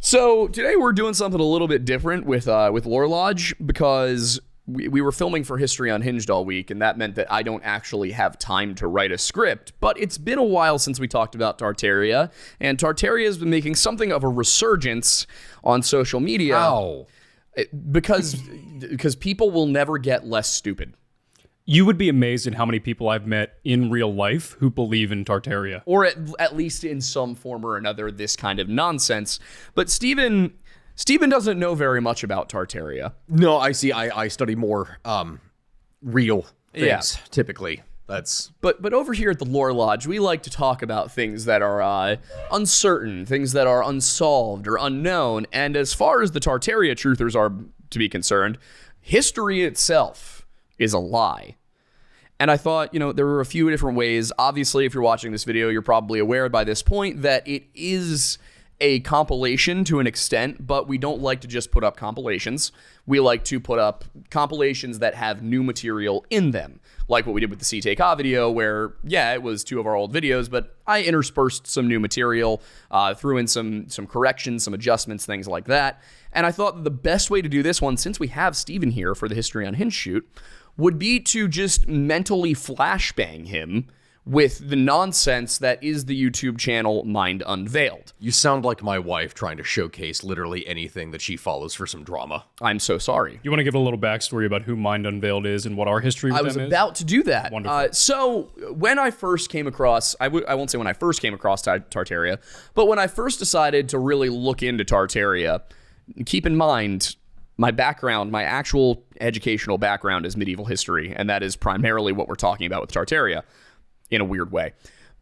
So today we're doing something a little bit different with Lore Lodge because we were filming for History Unhinged all week, and that meant that I don't actually have time to write a script. But it's been a while since we talked about Tartaria, and Tartaria has been making something of a resurgence on social media. How? Because people will never get less stupid. You would be amazed at how many people I've met in real life who believe in Tartaria. Or at least in some form or another, this kind of nonsense. But Steven doesn't know very much about Tartaria. No, I see. I study more real things, Yeah. typically. That's But over here at the Lore Lodge, we like to talk about things that are uncertain, things that are unsolved or unknown. And as far as the Tartaria truthers are to be concerned, history itself is a lie. And I thought, there were a few different ways. Obviously, if you're watching this video, you're probably aware by this point that it is a compilation to an extent, but we don't like to just put up compilations. We like to put up compilations that have new material in them, like what we did with the CTK video, where, it was two of our old videos, but I interspersed some new material, threw in some corrections, some adjustments, things like that. And I thought the best way to do this one, since we have Steven here for the History Unhinged shoot, would be to just mentally flashbang him with the nonsense that is the YouTube channel Mind Unveiled. you sound like my wife trying to showcase literally anything that she follows for some drama. I'm so sorry. You want to give a little backstory about who Mind Unveiled is and what our history with I was them is? about to do that. Wonderful. So when I first came across, I won't say when I first came across Tartaria, but when I first decided to really look into Tartaria, keep in mind, my background, my actual educational background is medieval history, and that is primarily what we're talking about with Tartaria in a weird way.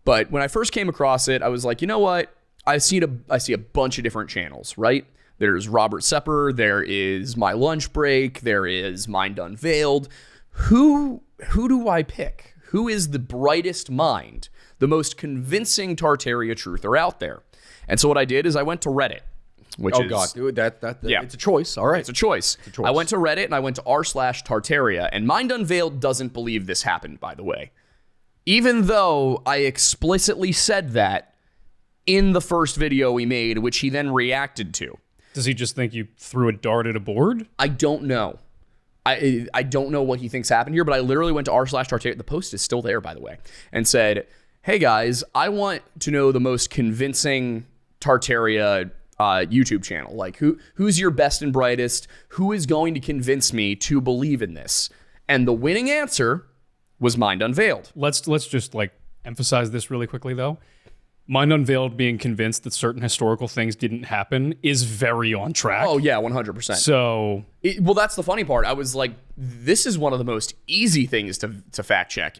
But when I first came across it, I was like, you know what? I see a bunch of different channels, right? There's Robert Sepper, there is My Lunch Break, there is Mind Unveiled. Who do I pick? Who is the brightest mind, the most convincing Tartaria truther out there? And so what I did is I went to Reddit. Dude, it's a choice. All right. It's a choice. I went to Reddit and I went to r/Tartaria, and Mind Unveiled doesn't believe this happened, by the way. Even though I explicitly said that in the first video we made, which he then reacted to. Does he just think you threw a dart at a board? I don't know. I don't know what he thinks happened here, but I literally went to r/Tartaria. The post is still there, by the way, and said, hey guys, I want to know the most convincing Tartaria YouTube channel. Like, who's your best and brightest? Who is going to convince me to believe in this? And the winning answer was Mind Unveiled. Let's just emphasize this really quickly though. Mind Unveiled being convinced that certain historical things didn't happen is very on track. Oh yeah, 100%. So well, that's the funny part. I was like, this is one of the most easy things to fact check.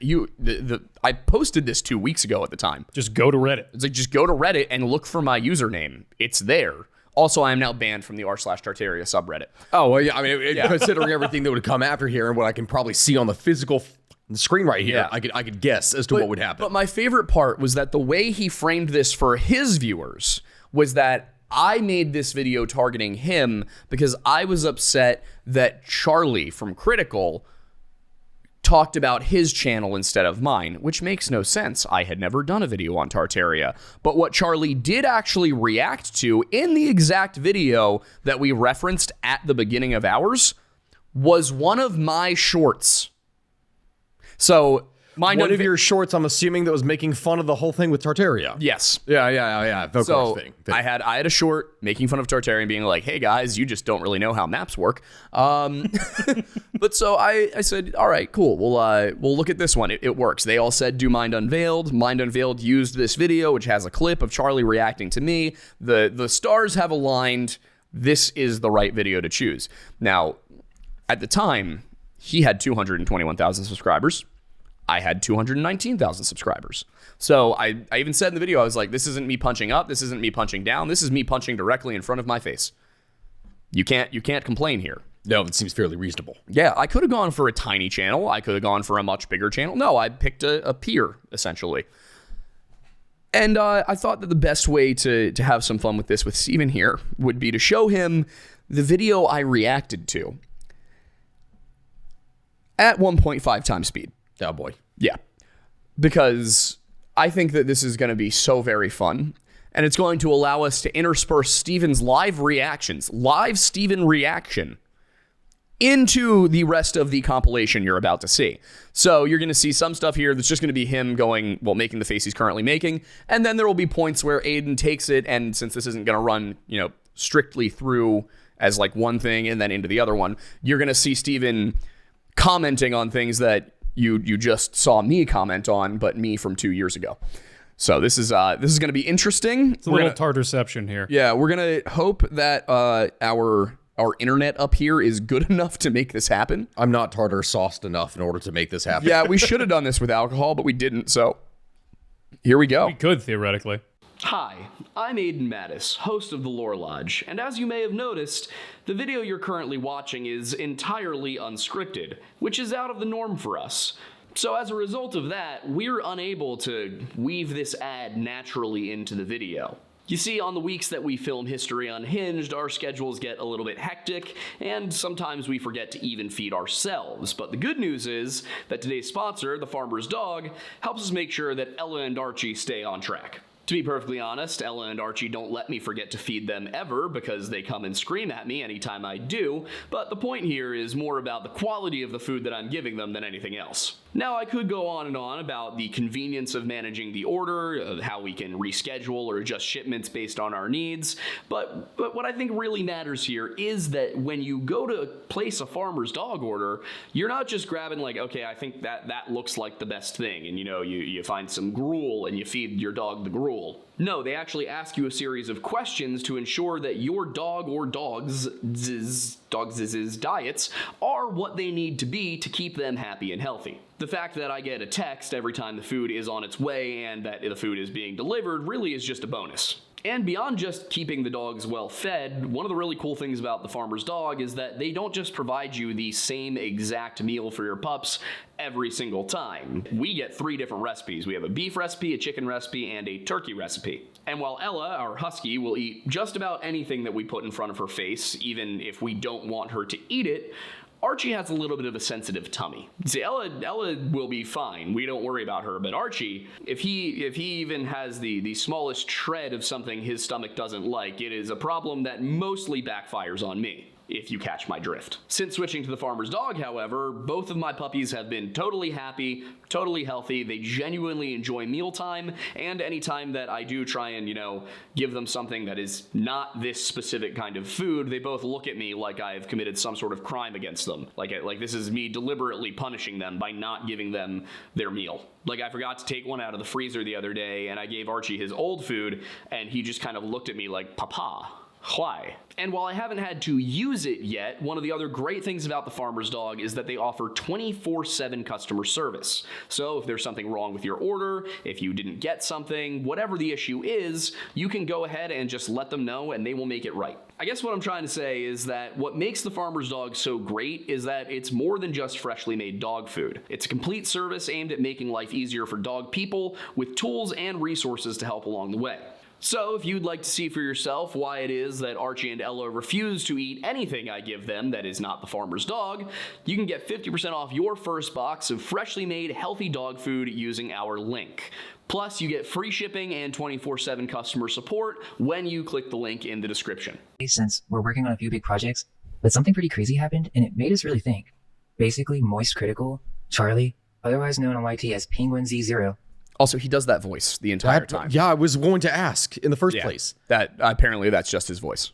I posted this 2 weeks ago at the time. just go to Reddit. It's like, just go to Reddit and look for my username. It's there. Also, I am now banned from the r/Tartaria subreddit. Oh, well, yeah. I mean, considering everything that would come after here and what I can probably see on the physical screen right here, Yeah. I could guess as to what would happen. But my favorite part was that the way he framed this for his viewers was that I made this video targeting him because I was upset that Charlie from Critical talked about his channel instead of mine, which makes no sense. I had never done a video on Tartaria. But what Charlie did actually react to in the exact video that we referenced at the beginning of ours was one of my shorts. So one of your shorts, I'm assuming, that was making fun of the whole thing with Tartaria. Yes. Yeah. Of So course, thing. I had a short making fun of Tartaria and being like, hey guys, you just don't really know how maps work. But so I said, all right, cool. We'll look at this one. It works. They all said do Mind Unveiled. Mind Unveiled used this video, which has a clip of Charlie reacting to me. The stars have aligned. This is the right video to choose. Now, at the time, he had 221,000 subscribers. I had 219,000 subscribers. So I even said in the video, I was like, this isn't me punching up. This isn't me punching down. This is me punching directly in front of my face. You can't complain here. No, it seems fairly reasonable. Yeah, I could have gone for a tiny channel. I could have gone for a much bigger channel. No, I picked a peer, essentially. And I thought that the best way to have some fun with this with Steven here would be to show him the video I reacted to at 1.5 times speed. Oh, boy. Yeah, because I think that this is going to be so very fun. and it's going to allow us to intersperse Steven's live Steven reaction into the rest of the compilation you're about to see. So you're going to see some stuff here that's just going to be him making the face he's currently making, and then there will be points where Aiden takes it, and since this isn't going to run, strictly through as like one thing and then into the other one, you're going to see Steven commenting on things that you just saw me comment on, but me from 2 years ago. So this is going to be interesting. It's a little tarterception here. Yeah, we're going to hope that our internet up here is good enough to make this happen. I'm not tartar sauced enough in order to make this happen. Yeah, we should have done this with alcohol, but we didn't. So here we go. We could, theoretically. Hi, I'm Aiden Mattis, host of the Lore Lodge, and as you may have noticed, the video you're currently watching is entirely unscripted, which is out of the norm for us. So as a result of that, we're unable to weave this ad naturally into the video. You see, on the weeks that we film History Unhinged, our schedules get a little bit hectic, and sometimes we forget to even feed ourselves. But the good news is that today's sponsor, the Farmer's Dog, helps us make sure that Ella and Archie stay on track. To be perfectly honest, Ella and Archie don't let me forget to feed them ever because they come and scream at me anytime I do, but the point here is more about the quality of the food that I'm giving them than anything else. Now, I could go on and on about the convenience of managing the order, of how we can reschedule or adjust shipments based on our needs, but what I think really matters here is that when you go to place a Farmer's Dog order, you're not just grabbing like, okay, I think that looks like the best thing, and you find some gruel and you feed your dog the gruel. No, they actually ask you a series of questions to ensure that your dog or dogs' diets are what they need to be to keep them happy and healthy. The fact that I get a text every time the food is on its way and that the food is being delivered really is just a bonus. And beyond just keeping the dogs well fed, one of the really cool things about the Farmer's Dog is that they don't just provide you the same exact meal for your pups every single time. We get 3 different recipes. We have a beef recipe, a chicken recipe, and a turkey recipe. And while Ella, our husky, will eat just about anything that we put in front of her face, even if we don't want her to eat it, Archie has a little bit of a sensitive tummy. See, Ella will be fine. We don't worry about her. But Archie, if he even has the smallest shred of something his stomach doesn't like, it is a problem that mostly backfires on me, if you catch my drift. Since switching to the Farmer's Dog, however, both of my puppies have been totally happy, totally healthy. They genuinely enjoy mealtime, and anytime that I do try and, give them something that is not this specific kind of food, they both look at me like I've committed some sort of crime against them. Like this is me deliberately punishing them by not giving them their meal. Like, I forgot to take one out of the freezer the other day, and I gave Archie his old food, and he just kind of looked at me like, Papa, why? And while I haven't had to use it yet, one of the other great things about the Farmer's Dog is that they offer 24/7 customer service. So if there's something wrong with your order, if you didn't get something, whatever the issue is, you can go ahead and just let them know and they will make it right. I guess what I'm trying to say is that what makes the Farmer's Dog so great is that it's more than just freshly made dog food. It's a complete service aimed at making life easier for dog people with tools and resources to help along the way. So if you'd like to see for yourself why it is that Archie and Ella refuse to eat anything I give them that is not the Farmer's Dog, you can get 50% off your first box of freshly made healthy dog food using our link. Plus, you get free shipping and 24/7 customer support when you click the link in the description. Since we're working on a few big projects, but something pretty crazy happened and it made us really think. Basically, Moist Critical, Charlie, otherwise known on YT as Penguin Z0, Also, he does that voice the entire time. Yeah, I was going to ask in the first place. That apparently that's just his voice.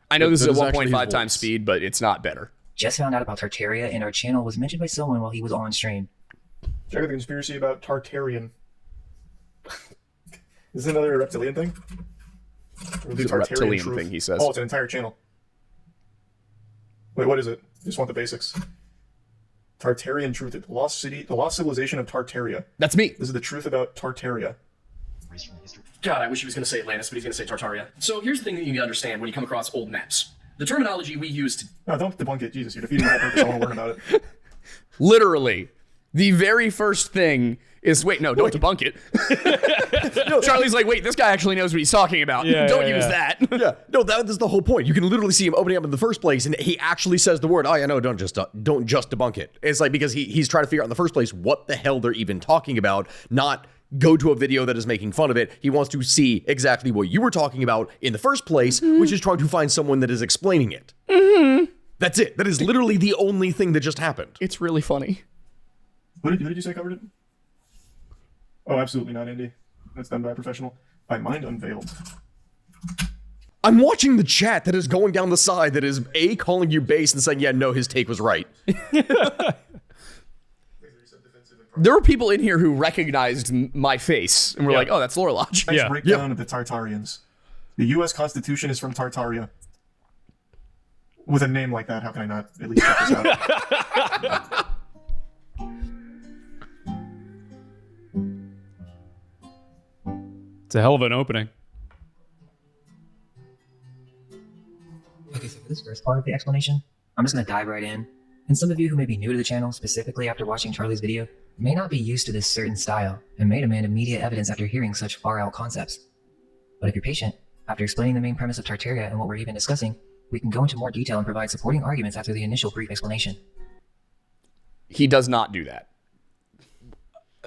I know this is at That is actually 1.5 his times voice. speed, but it's not better. just found out about Tartaria and our channel was mentioned by someone while he was on stream. Check out the conspiracy about Tartarian. Is this another reptilian thing? We'll do It's a Tartarian reptilian truth. thing, he says. Oh, it's an entire channel. Wait, what is it? Just want the basics. Tartarian truth. The lost city, the lost civilization of Tartaria. That's me. This is the truth about Tartaria. God, I wish he was going to say Atlantis, but he's going to say Tartaria. So here's the thing that you need to understand when you come across old maps. The terminology we use to... No, don't debunk it. Jesus, you're defeating the whole purpose. I want to learn about it. Literally, the very first thing is, wait, no, don't debunk it. Charlie's like, wait, this guy actually knows what he's talking about. Don't use that. Yeah, no, that is the whole point. You can literally see him opening up in the first place, and he actually says the word. Oh yeah, no, don't just debunk it. It's like because he's trying to figure out in the first place what the hell they're even talking about, not go to a video that is making fun of it. He wants to see exactly what you were talking about in the first place, which is trying to find someone that is explaining it. That's it. That is literally the only thing that just happened. It's really funny. What did you say covered it? Oh, absolutely not indie. That's done by a professional. By Mind Unveiled. I'm watching the chat that is going down the side that is A, calling you base and saying, yeah, no, his take was right. There were people in here who recognized my face and were like, oh, that's Lore Lodge. Nice Yeah. breakdown of the Tartarians. The U.S. Constitution is from Tartaria. With a name like that, how can I not at least check this out? It's a hell of an opening. Okay, so for this first part of the explanation, I'm just going to dive right in. And some of you who may be new to the channel, specifically after watching Charlie's video, may not be used to this certain style and may demand immediate evidence after hearing such far-out concepts. But if you're patient, after explaining the main premise of Tartaria and what we're even discussing, we can go into more detail and provide supporting arguments after the initial brief explanation. He does not do that.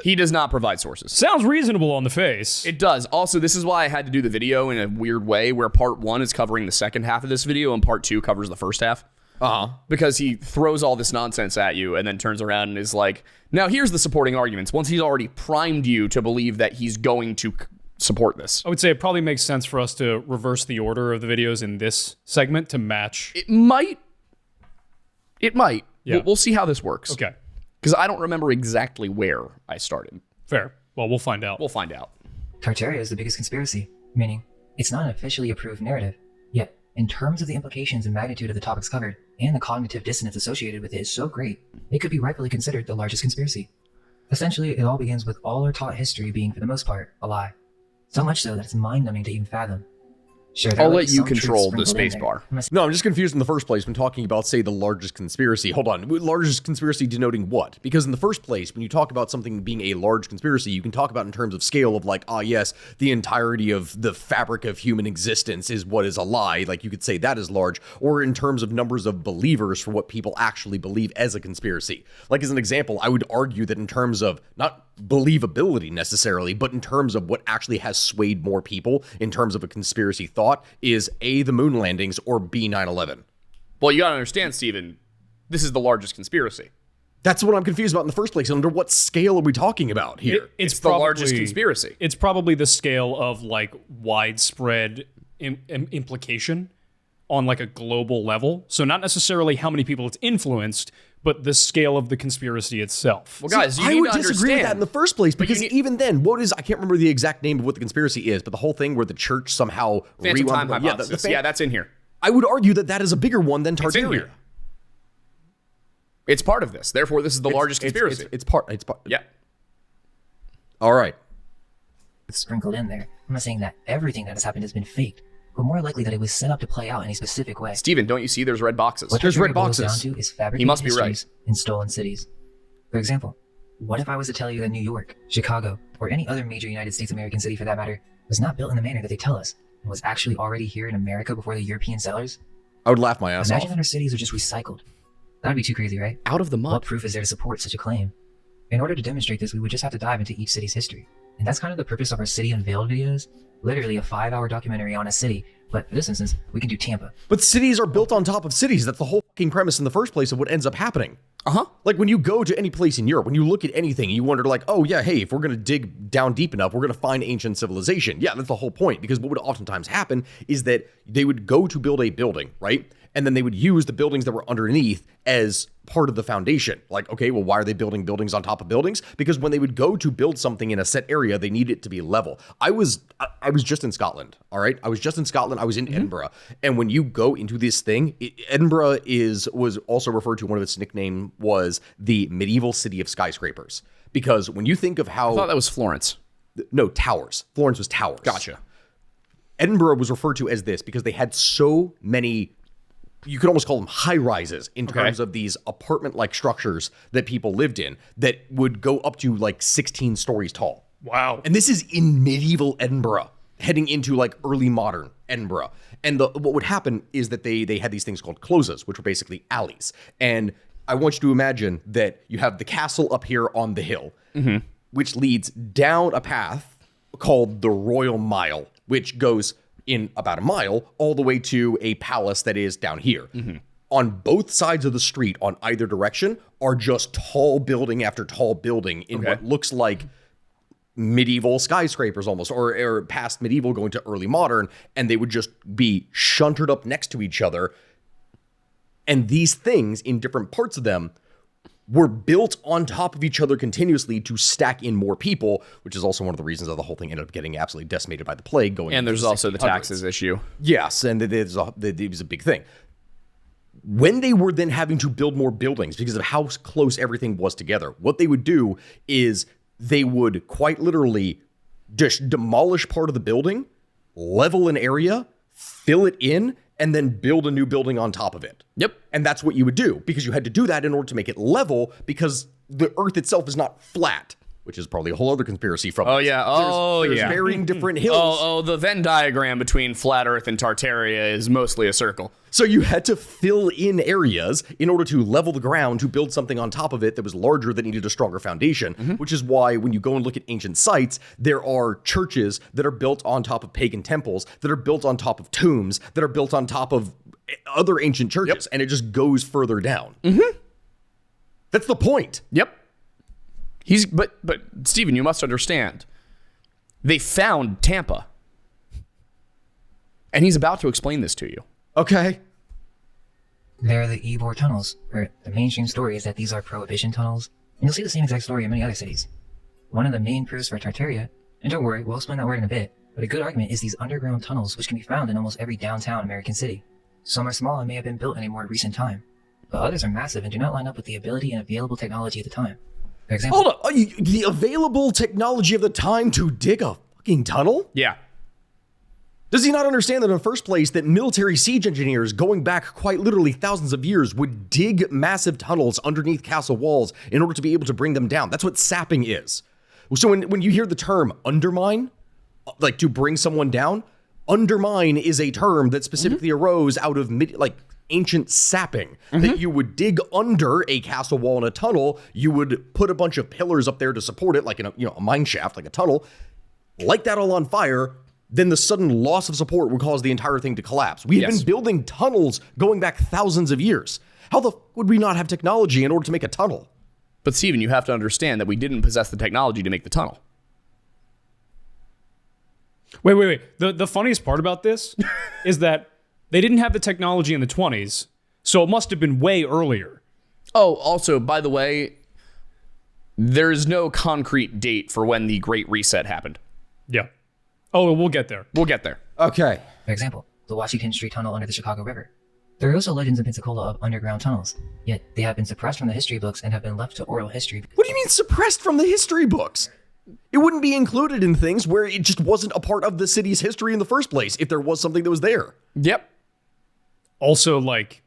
He does not provide sources. Sounds reasonable on the face. It does. Also, this is why I had to do the video in a weird way, where part 1 is covering the second half of this video and part 2 covers the first half. Because he throws all this nonsense at you and then turns around and is like, now here's the supporting arguments. Once he's already primed you to believe that he's going to support this. I would say it probably makes sense for us to reverse the order of the videos in this segment to match. It might. Yeah. We'll see how this works. Okay, Because I don't remember exactly where I started. fair. Well, we'll find out. We'll find out. Tartaria is the biggest conspiracy, meaning it's not an officially approved narrative. Yet, in terms of the implications and magnitude of the topics covered, and the cognitive dissonance associated with it is so great, it could be rightfully considered the largest conspiracy. Essentially, it all begins with all our taught history being, for the most part, a lie. So much so that it's mind-numbing to even fathom. Sure, there I'll will let be you some truths control the sprinkled in space there. bar. No, I'm just confused in the first place when talking about, say, the largest conspiracy. Hold on. Largest conspiracy denoting what? Because in the first place, when you talk about something being a large conspiracy, you can talk about in terms of scale of like, yes, the entirety of the fabric of human existence is what is a lie. Like you could say that is large. Or in terms of numbers of believers for what people actually believe as a conspiracy. Like as an example, I would argue that in terms of not believability necessarily, but in terms of what actually has swayed more people in terms of a conspiracy thought is A, the moon landings, or B, 9/11. Well, you gotta understand, Steven, this is the largest conspiracy. That's what I'm confused about in the first place. Under what scale are we talking about here? It's the largest conspiracy. It's probably the scale of like widespread implication on like a global level. So not necessarily how many people it's influenced, but the scale of the conspiracy itself. Well, guys, you I need would to disagree with that in the first place because you need- even then, I can't remember the exact name of what the conspiracy is, but the whole thing where the church somehow Phantom time rewound. hypothesis. Yeah, that's in here. I would argue that that is a bigger one than It's in Tartaria. here. It's part of this. Therefore, this is the largest conspiracy. It's part. Yeah. All right. Sprinkled in there. I'm not saying that everything that has happened has been faked, but more likely that it was set up to play out in a specific way. Steven, don't you see there's red boxes? What There's Tartaria red boils boxes. down to is fabricated He must be right. histories in stolen cities. For example, what if I was to tell you that New York, Chicago, or any other major United States American city for that matter, was not built in the manner that they tell us, and was actually already here in America before the European settlers? I would laugh my ass Imagine off. that our cities are just recycled. That'd be too crazy, right? Out of the mud. What proof is there to support such a claim? In order to demonstrate this, we would just have to dive into each city's history. And that's kind of the purpose of our City Unveiled videos. Literally a 5-hour documentary on a city. But for this instance, we can do Tampa. But cities are built on top of cities. That's the whole fucking premise in the first place of what ends up happening. Uh-huh. Like when you go to any place in Europe, when you look at anything, you wonder like, oh yeah, hey, if we're going to dig down deep enough, we're going to find ancient civilization. Yeah, that's the whole point. Because what would oftentimes happen is that they would go to build a building, right? And then they would use the buildings that were underneath as part of the foundation. Like, okay, well, why are they building buildings on top of buildings? Because when they would go to build something in a set area, they needed it to be level. I was just in Scotland, all right? I was just in Scotland. I was in Edinburgh. And when you go into this thing, Edinburgh was also referred to, one of its nickname was the medieval city of skyscrapers. Because when you think of how... I thought that was Florence. No, towers. Florence was towers. Gotcha. Edinburgh was referred to as this because they had so many... You could almost call them high rises in terms of these apartment-like structures that people lived in that would go up to like 16 stories tall. Wow. And this is in medieval Edinburgh, heading into like early modern Edinburgh. And what would happen is that they had these things called closes, which were basically alleys. And I want you to imagine that you have the castle up here on the hill. Mm-hmm. which leads down a path called the Royal Mile, which goes in about a mile all the way to a palace that is down here. On both sides of the street, on either direction, are just tall building after tall building in what looks like medieval skyscrapers almost, or past medieval going to early modern, and they would just be shunted up next to each other. And these things, in different parts of them, were built on top of each other continuously to stack in more people, which is also one of the reasons that the whole thing ended up getting absolutely decimated by the plague. And there's also the taxes issue. Yes, and it was a big thing. When they were then having to build more buildings because of how close everything was together, what they would do is they would quite literally just demolish part of the building, level an area, fill it in, and then build a new building on top of it. Yep. And that's what you would do, because you had to do that in order to make it level, because the Earth itself is not flat, which is probably a whole other conspiracy from Oh, this. yeah. There's varying different hills. The Venn diagram between flat Earth and Tartaria is mostly a circle. So you had to fill in areas in order to level the ground to build something on top of it that was larger that needed a stronger foundation, which is why when you go and look at ancient sites, there are churches that are built on top of pagan temples, that are built on top of tombs, that are built on top of other ancient churches, and it just goes further down. That's the point. Yep. But Steven, you must understand. They found Tampa. And he's about to explain this to you. Okay. There are the Ybor tunnels, where the mainstream story is that these are Prohibition tunnels, and you'll see the same exact story in many other cities. One of the main proofs for Tartaria, and don't worry, we'll explain that word in a bit, but a good argument is these underground tunnels which can be found in almost every downtown American city. Some are small and may have been built in a more recent time, but others are massive and do not line up with the ability and available technology at the time. For example, Hold on. The available technology of the time to dig a fucking tunnel? Yeah. Does he not understand that in the first place that military siege engineers going back quite literally thousands of years would dig massive tunnels underneath castle walls in order to be able to bring them down? That's what sapping is. So when you hear the term undermine, like to bring someone down, undermine is a term that specifically arose out of ancient sapping, that you would dig under a castle wall in a tunnel. You would put a bunch of pillars up there to support it, like in a mine shaft, like a tunnel, light that all on fire. Then the sudden loss of support would cause the entire thing to collapse. We have been building tunnels going back thousands of years. How the would we not have technology in order to make a tunnel? But Steven, you have to understand that we didn't possess the technology to make the tunnel. Wait. The funniest part about this is that they didn't have the technology in the 20s, so it must have been way earlier. Oh, also, by the way, there is no concrete date for when the Great Reset happened. Yeah. Oh, we'll get there. We'll get there. Okay. for example, the Washington Street Tunnel under the Chicago River. There are also legends in Pensacola of underground tunnels, yet they have been suppressed from the history books and have been left to oral history. What do you mean suppressed from the history books? It wouldn't be included in things where it just wasn't a part of the city's history in the first place if there was something that was there. Yep. Also, like,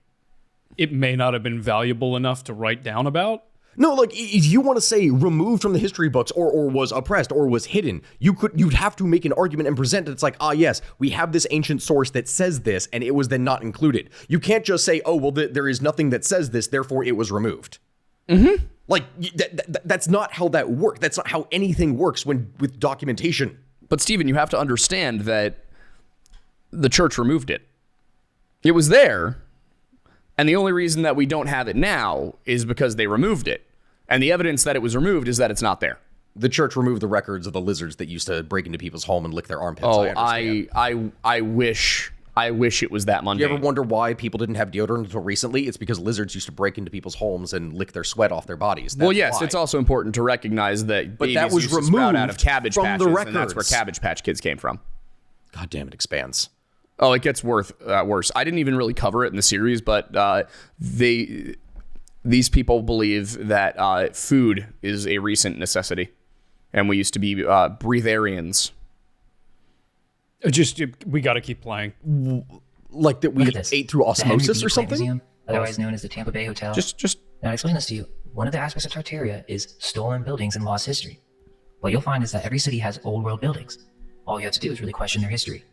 it may not have been valuable enough to write down about. No, like, if you want to say removed from the history books or was oppressed or was hidden, you'd have to make an argument and present it. It's like, yes, we have this ancient source that says this, and it was then not included. You can't just say, oh, well, there is nothing that says this, therefore it was removed. Mm-hmm. Like, that's not how that works. That's not how anything works with documentation. But Stephen, you have to understand that the church removed it. It was there, and the only reason that we don't have it now is because they removed it. And the evidence that it was removed is that it's not there. The church removed the records of the lizards that used to break into people's home and lick their armpits. Oh, I wish it was that mundane. You ever wonder why people didn't have deodorant until recently? It's because lizards used to break into people's homes and lick their sweat off their bodies. That's well, yes, why. it's also important to recognize that But babies that was used to sprout removed out of Cabbage from Patches, the and that's where records. Cabbage Patch Kids came from. God damn, it expands. Oh, it gets worse. I didn't even really cover it in the series, but these people believe that food is a recent necessity, and we used to be breatharians. We got to keep playing. Like that we Look at this. ate through The Henry osmosis B. or Plant something? Museum, otherwise known as the Tampa Bay Hotel. Just Now, to explain this to you, one of the aspects of Tartaria is stolen buildings and lost history. What you'll find is that every city has old world buildings. All you have to do is really question their history.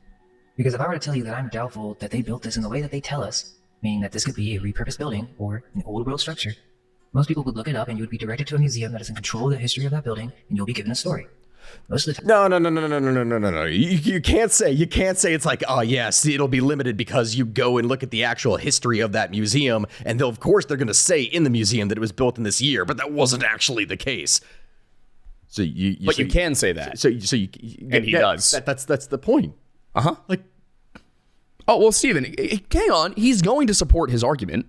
Because if I were to tell you that I'm doubtful that they built this in the way that they tell us, meaning that this could be a repurposed building or an old world structure, Most people would look it up and you would be directed to a museum that is in control of the history of that building, and you'll be given a story. Most of the time, No. You can't say it's like, oh yes, it'll be limited because you go and look at the actual history of that museum, and of course they're going to say in the museum that it was built in this year, but that wasn't actually the case. So you can say that. So you And he does. That's the point. Like, Oh, well, Steven, hang on. He's going to support his argument.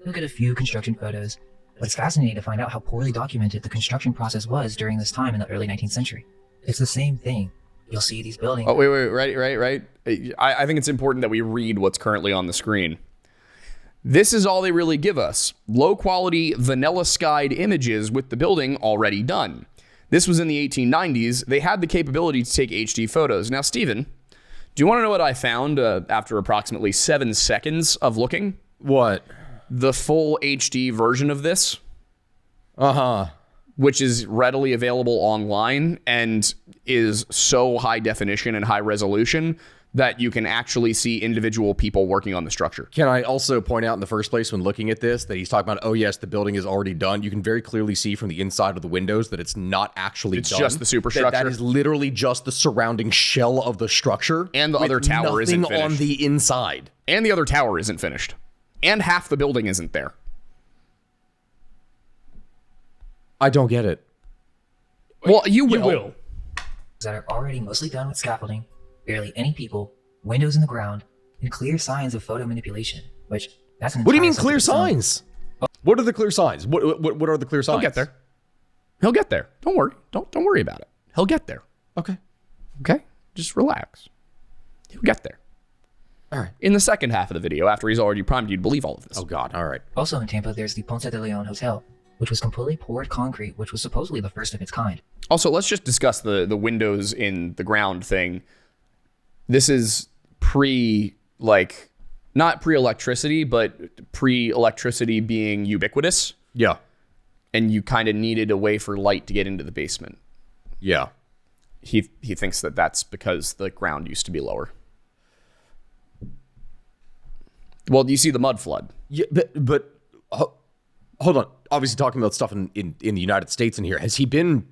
look at a few construction photos. But it's fascinating to find out how poorly documented the construction process was during this time in the early 19th century. It's the same thing. You'll see these buildings. Oh, wait, right. I think it's important that we read what's currently on the screen. This is all they really give us. Low-quality, vanilla-skied images with the building already done. This was in the 1890s. They had the capability to take HD photos. Now, Steven, do you want to know what I found after approximately 7 seconds of looking? what? The full HD version of this, Uh-huh. which is readily available online and is so high definition and high resolution that you can actually see individual people working on the structure. Can I also point out in the first place when looking at this that he's talking about, oh yes, the building is already done. You can very clearly see from the inside of the windows that it's not actually done. Just the superstructure. That is literally just the surrounding shell of the structure. And the other with tower isn't nothing finished. on the inside. And the other tower isn't finished. And half the building isn't there. I don't get it. Well, you will. You will. that are already mostly done with scaffolding, barely any people, windows in the ground, and clear signs of photo manipulation, which that's an What do you mean entire clear subject of its signs? What are the clear signs? What are the clear signs? He'll get there. He'll get there. Don't worry. Don't worry about it. He'll get there. Okay. Okay? Just relax. He'll get there. All right. In the second half of the video, after he's already primed you to believe all of this. Oh God. All right. own. Also in Tampa, there's the Ponce de Leon Hotel, which was completely poured concrete, which was supposedly the first of its kind. Also, let's just discuss the windows in the ground thing. This is not pre-electricity, but pre-electricity being ubiquitous. Yeah. And you kind of needed a way for light to get into the basement. Yeah. He thinks that that's because the ground used to be lower. Well, do you see the mud flood? Yeah. But hold on. Obviously, talking about stuff in the United States in here. Has he been?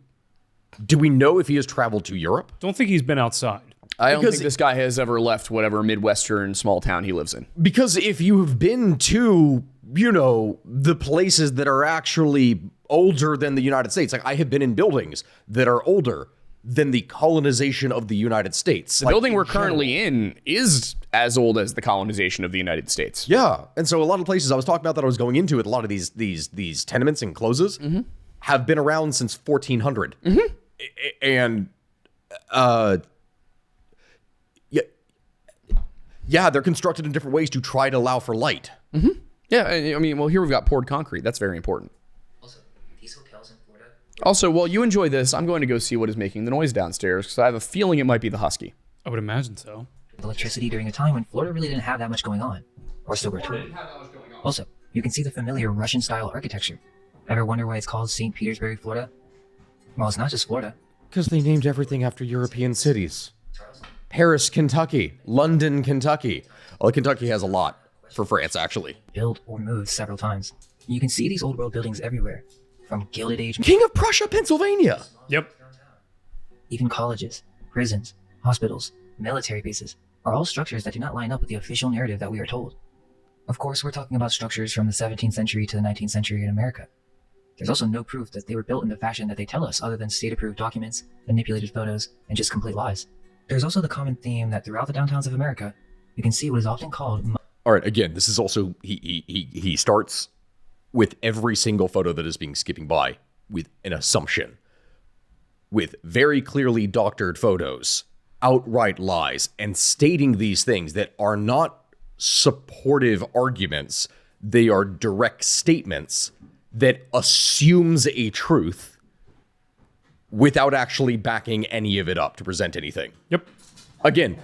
Do we know if he has traveled to Europe? Don't think he's been outside. I don't Because- think this guy has ever left whatever Midwestern small town he lives in. Because if you've been to, the places that are actually older than the United States, like I have been in buildings that are older than the colonization of the United States. The building we're currently in is as old as the colonization of the United States. Yeah, and so a lot of places I was talking about that I was going into with a lot of these tenements and closes have been around since 1400, and yeah, they're constructed in different ways to try to allow for light. Yeah, I mean, well, here we've got poured concrete. That's very important. Also, these hotels in Florida. Also, while you enjoy this, I'm going to go see what is making the noise downstairs because I have a feeling it might be the husky. I would imagine so. Electricity during a time when Florida really didn't have that much going on, or so we're told. Also, you can see the familiar Russian-style architecture. Ever wonder why it's called St. Petersburg, Florida? Well, it's not just Florida. Because they named everything after European cities. Paris, Kentucky. London, Kentucky. Well, Kentucky has a lot for France, actually. Built or moved several times. You can see these old world buildings everywhere, from Gilded Age, King of Prussia, Pennsylvania. Yep. even colleges, prisons, hospitals, military bases, are all structures that do not line up with the official narrative that we are told. Of course, we're talking about structures from the 17th century to the 19th century in America. There's also no proof that they were built in the fashion that they tell us other than state-approved documents, manipulated photos, and just complete lies. There's also the common theme that throughout the downtowns of America, you can see what is often called All right, again, this is also he starts with every single photo that is being skipping by with an assumption, with very clearly doctored photos, outright lies, and stating these things that are not supportive arguments. They are direct statements that assumes a truth without actually backing any of it up to present anything. Yep. Again,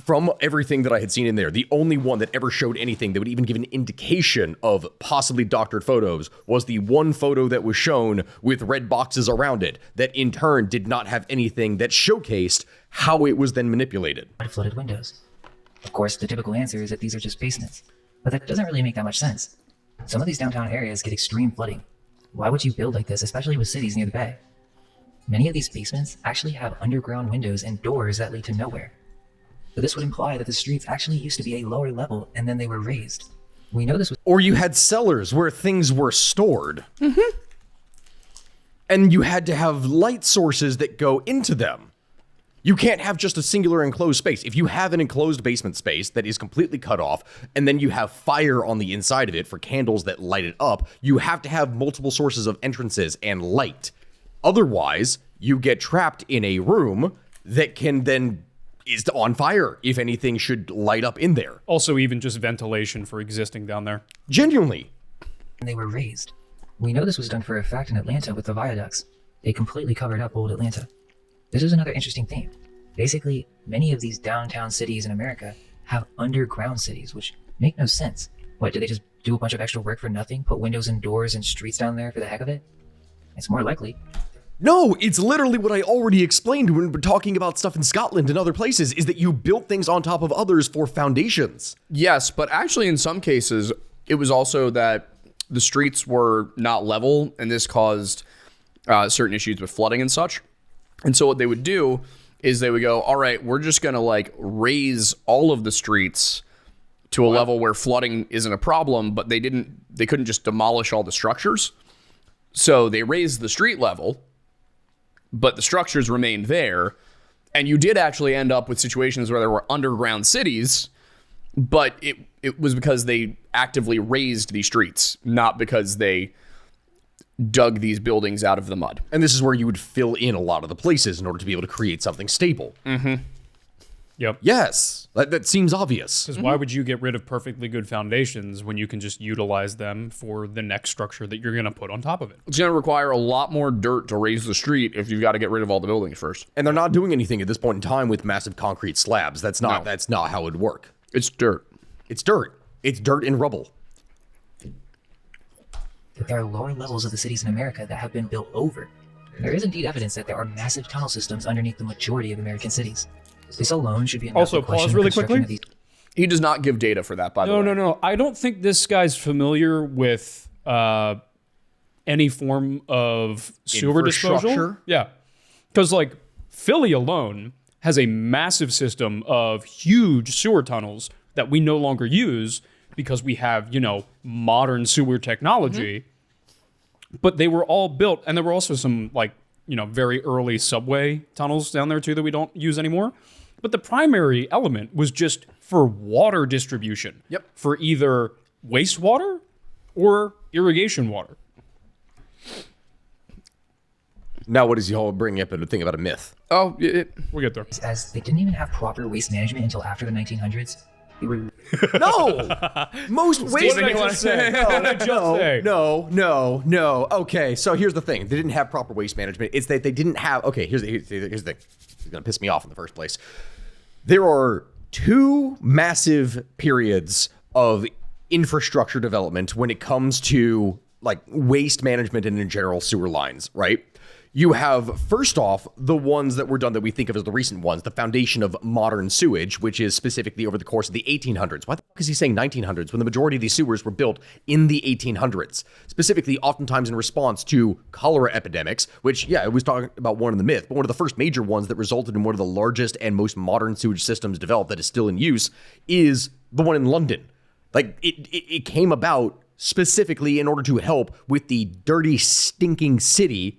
from everything that I had seen in there, the only one that ever showed anything that would even give an indication of possibly doctored photos was the one photo that was shown with red boxes around it that in turn did not have anything that showcased how it was then manipulated. flooded windows. Of course, the typical answer is that these are just basements, but that doesn't really make that much sense. Some of these downtown areas get extreme flooding, Why would you build like this, especially with cities near the bay? Many of these basements actually have underground windows and doors that lead to nowhere. But this would imply that the streets actually used to be a lower level and then they were raised. We know this was Or you had cellars where things were stored. And you had to have light sources that go into them. You can't have just a singular enclosed space. If you have an enclosed basement space that is completely cut off, and then you have fire on the inside of it for candles that light it up, you have to have multiple sources of entrances and light. Otherwise, you get trapped in a room that can then is on fire if anything should light up in there. Also, even just ventilation for existing down there. Genuinely. they were raised. We know this was done for a fact in Atlanta with the viaducts. They completely covered up old Atlanta. This is another interesting theme. Basically, many of these downtown cities in America have underground cities, which make no sense. What, did they just do a bunch of extra work for nothing? Put windows and doors and streets down there for the heck of it? It's more likely. No, it's literally what I already explained when we're talking about stuff in Scotland and other places, is that you built things on top of others for foundations. Yes, but actually in some cases, it was also that the streets were not level, and this caused certain issues with flooding and such. And so what they would do is they would go, all right, we're just going to like raise all of the streets to a level where flooding isn't a problem, but they couldn't just demolish all the structures. So they raised the street level, but the structures remained there. And you did actually end up with situations where there were underground cities, but it was because they actively raised these streets, not because they dug these buildings out of the mud. And this is where you would fill in a lot of the places in order to be able to create something stable. Mm-hmm. Yep. Yes, that seems obvious. Because why would you get rid of perfectly good foundations when you can just utilize them for the next structure that you're going to put on top of it? It's going to require a lot more dirt to raise the street if you've got to get rid of all the buildings first. And they're not doing anything at this point in time with massive concrete slabs. That's not how it would work. It's dirt. It's dirt. It's dirt and rubble. There are lower levels of the cities in America that have been built over. There is indeed evidence that there are massive tunnel systems underneath the majority of American cities. This alone should be enough Also, to question pause the really construction quickly. of these. He does not give data for that, by the way. No. I don't think this guy's familiar with any form of sewer disposal. Infrastructure? Yeah. Because, like, Philly alone has a massive system of huge sewer tunnels that we no longer use because we have, modern sewer technology. Mm-hmm. But they were all built, and there were also some, very early subway tunnels down there, too, that we don't use anymore. But the primary element was just for water distribution. Yep. For either wastewater or irrigation water. Now, what does he all bring up and think about a myth? Oh, We'll get there. As they didn't even have proper waste management until after the 1900s. They were No! Most waste What did I just say? What did I just say? No. Okay, so here's the thing. They didn't have proper waste management. It's that they didn't have... Okay, here's the thing. It's going to piss me off in the first place. There are two massive periods of infrastructure development when it comes to waste management and in general sewer lines, right? You have, first off, the ones that were done that we think of as the recent ones, the foundation of modern sewage, which is specifically over the course of the 1800s. Why the fuck is he saying 1900s when the majority of these sewers were built in the 1800s? Specifically, oftentimes in response to cholera epidemics, which, it was talking about one of the myth, but one of the first major ones that resulted in one of the largest and most modern sewage systems developed that is still in use is the one in London. It came about specifically in order to help with the dirty, stinking city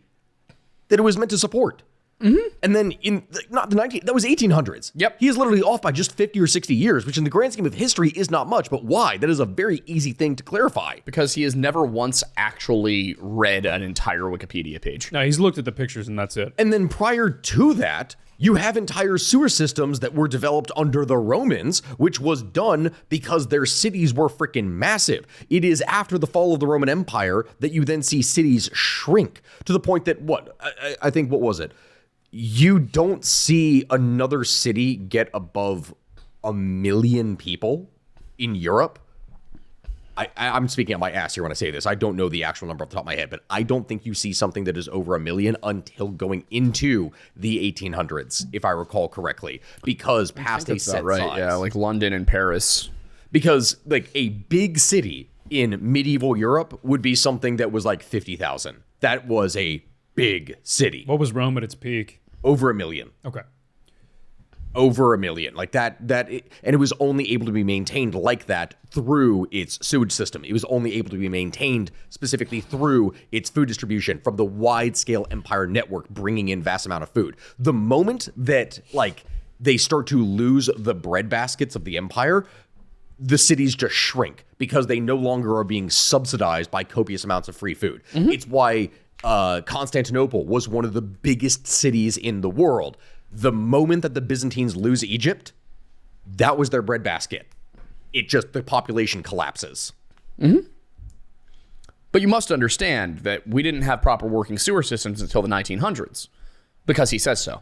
that it was meant to support. Mm-hmm. And then that was 1800s. Yep. He is literally off by just 50 or 60 years, which in the grand scheme of history is not much, but why? That is a very easy thing to clarify. because he has never once actually read an entire Wikipedia page. No, he's looked at the pictures and that's it. And then prior to that, you have entire sewer systems that were developed under the Romans, which was done because their cities were freaking massive. It is after the fall of the Roman Empire that you then see cities shrink to the point that I think, what was it? You don't see another city get above 1 million people in Europe. I'm speaking out my ass here when I say this. I don't know the actual number off the top of my head, but I don't think you see something that is over 1 million until going into the 1800s, if I recall correctly, because past a set Right, size. yeah, like London and Paris. Because a big city in medieval Europe would be something that was like 50,000. That was a big city. What was Rome at its peak? Over 1 million. Okay. Over 1 million. Like and it was only able to be maintained like that through its sewage system. It was only able to be maintained specifically through its food distribution from the wide scale empire network bringing in vast amount of food. The moment that like they start to lose the bread baskets of the empire, the cities just shrink because they no longer are being subsidized by copious amounts of free food. It's why Constantinople was one of the biggest cities in the world. The moment that the Byzantines lose Egypt, that was their breadbasket. The population collapses. But you must understand that we didn't have proper working sewer systems until the 1900s, because he says so.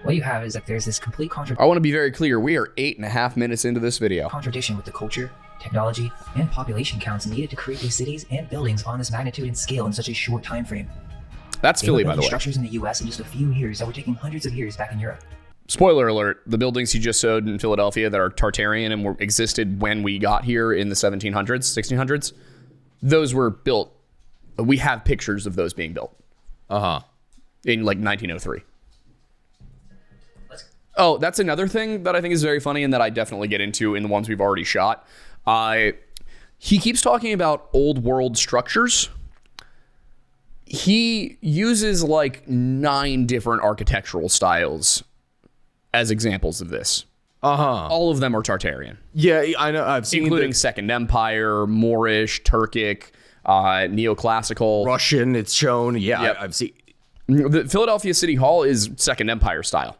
What you have is that there's this complete I want to be very clear. We are 8.5 minutes into this video. contradiction with the culture, technology, and population counts needed to create these cities and buildings on this magnitude and scale in such a short time frame. That's They Philly, were by the building way. structures in the U.S. in just a few years that were taking hundreds of years back in Europe. Spoiler alert, the buildings he just showed in Philadelphia that are Tartarian and existed when we got here in the 1700s, 1600s, those were built. We have pictures of those being built. In like 1903. Oh, that's another thing that I think is very funny and that I definitely get into in the ones we've already shot. He keeps talking about old world structures. He uses like 9 different architectural styles as examples of this. All of them are Tartarian, Yeah, I know. I've seen including the Second Empire, Moorish, Turkic, neoclassical. Russian. It's shown. Yeah, Yep. I've seen. The Philadelphia City Hall is Second Empire style.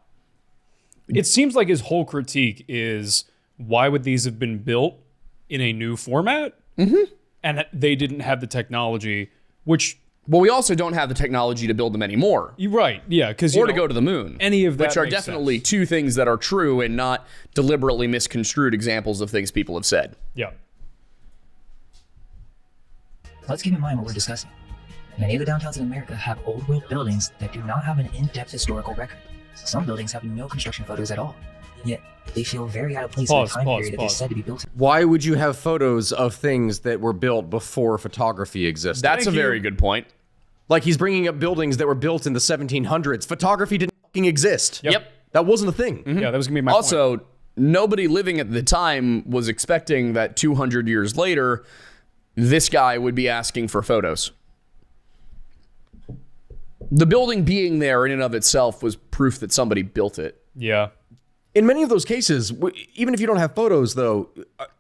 It seems like his whole critique is why would these have been built in a new format? And they didn't have the technology, which Well, we also don't have the technology to build them anymore. you're right, yeah, because Or to go to the moon. any of that which are makes definitely sense. two things that are true and not deliberately misconstrued examples of things people have said. Yeah, Let's keep in mind what we're discussing. Many of the downtowns in America have old world buildings that do not have an in-depth historical record. Some buildings have no construction photos at all. Yet, they feel very out of place in the time period that they're said to be built in. Why would you have photos of things that were built before photography existed? That's a very good point. Like he's bringing up buildings that were built in the 1700s. Photography didn't fucking exist. Yep. That wasn't a thing. yeah, that was gonna be my point. Also, nobody living at the time was expecting that 200 years later, this guy would be asking for photos. The building being there in and of itself was proof that somebody built it. Yeah, In many of those cases, even if you don't have photos, though,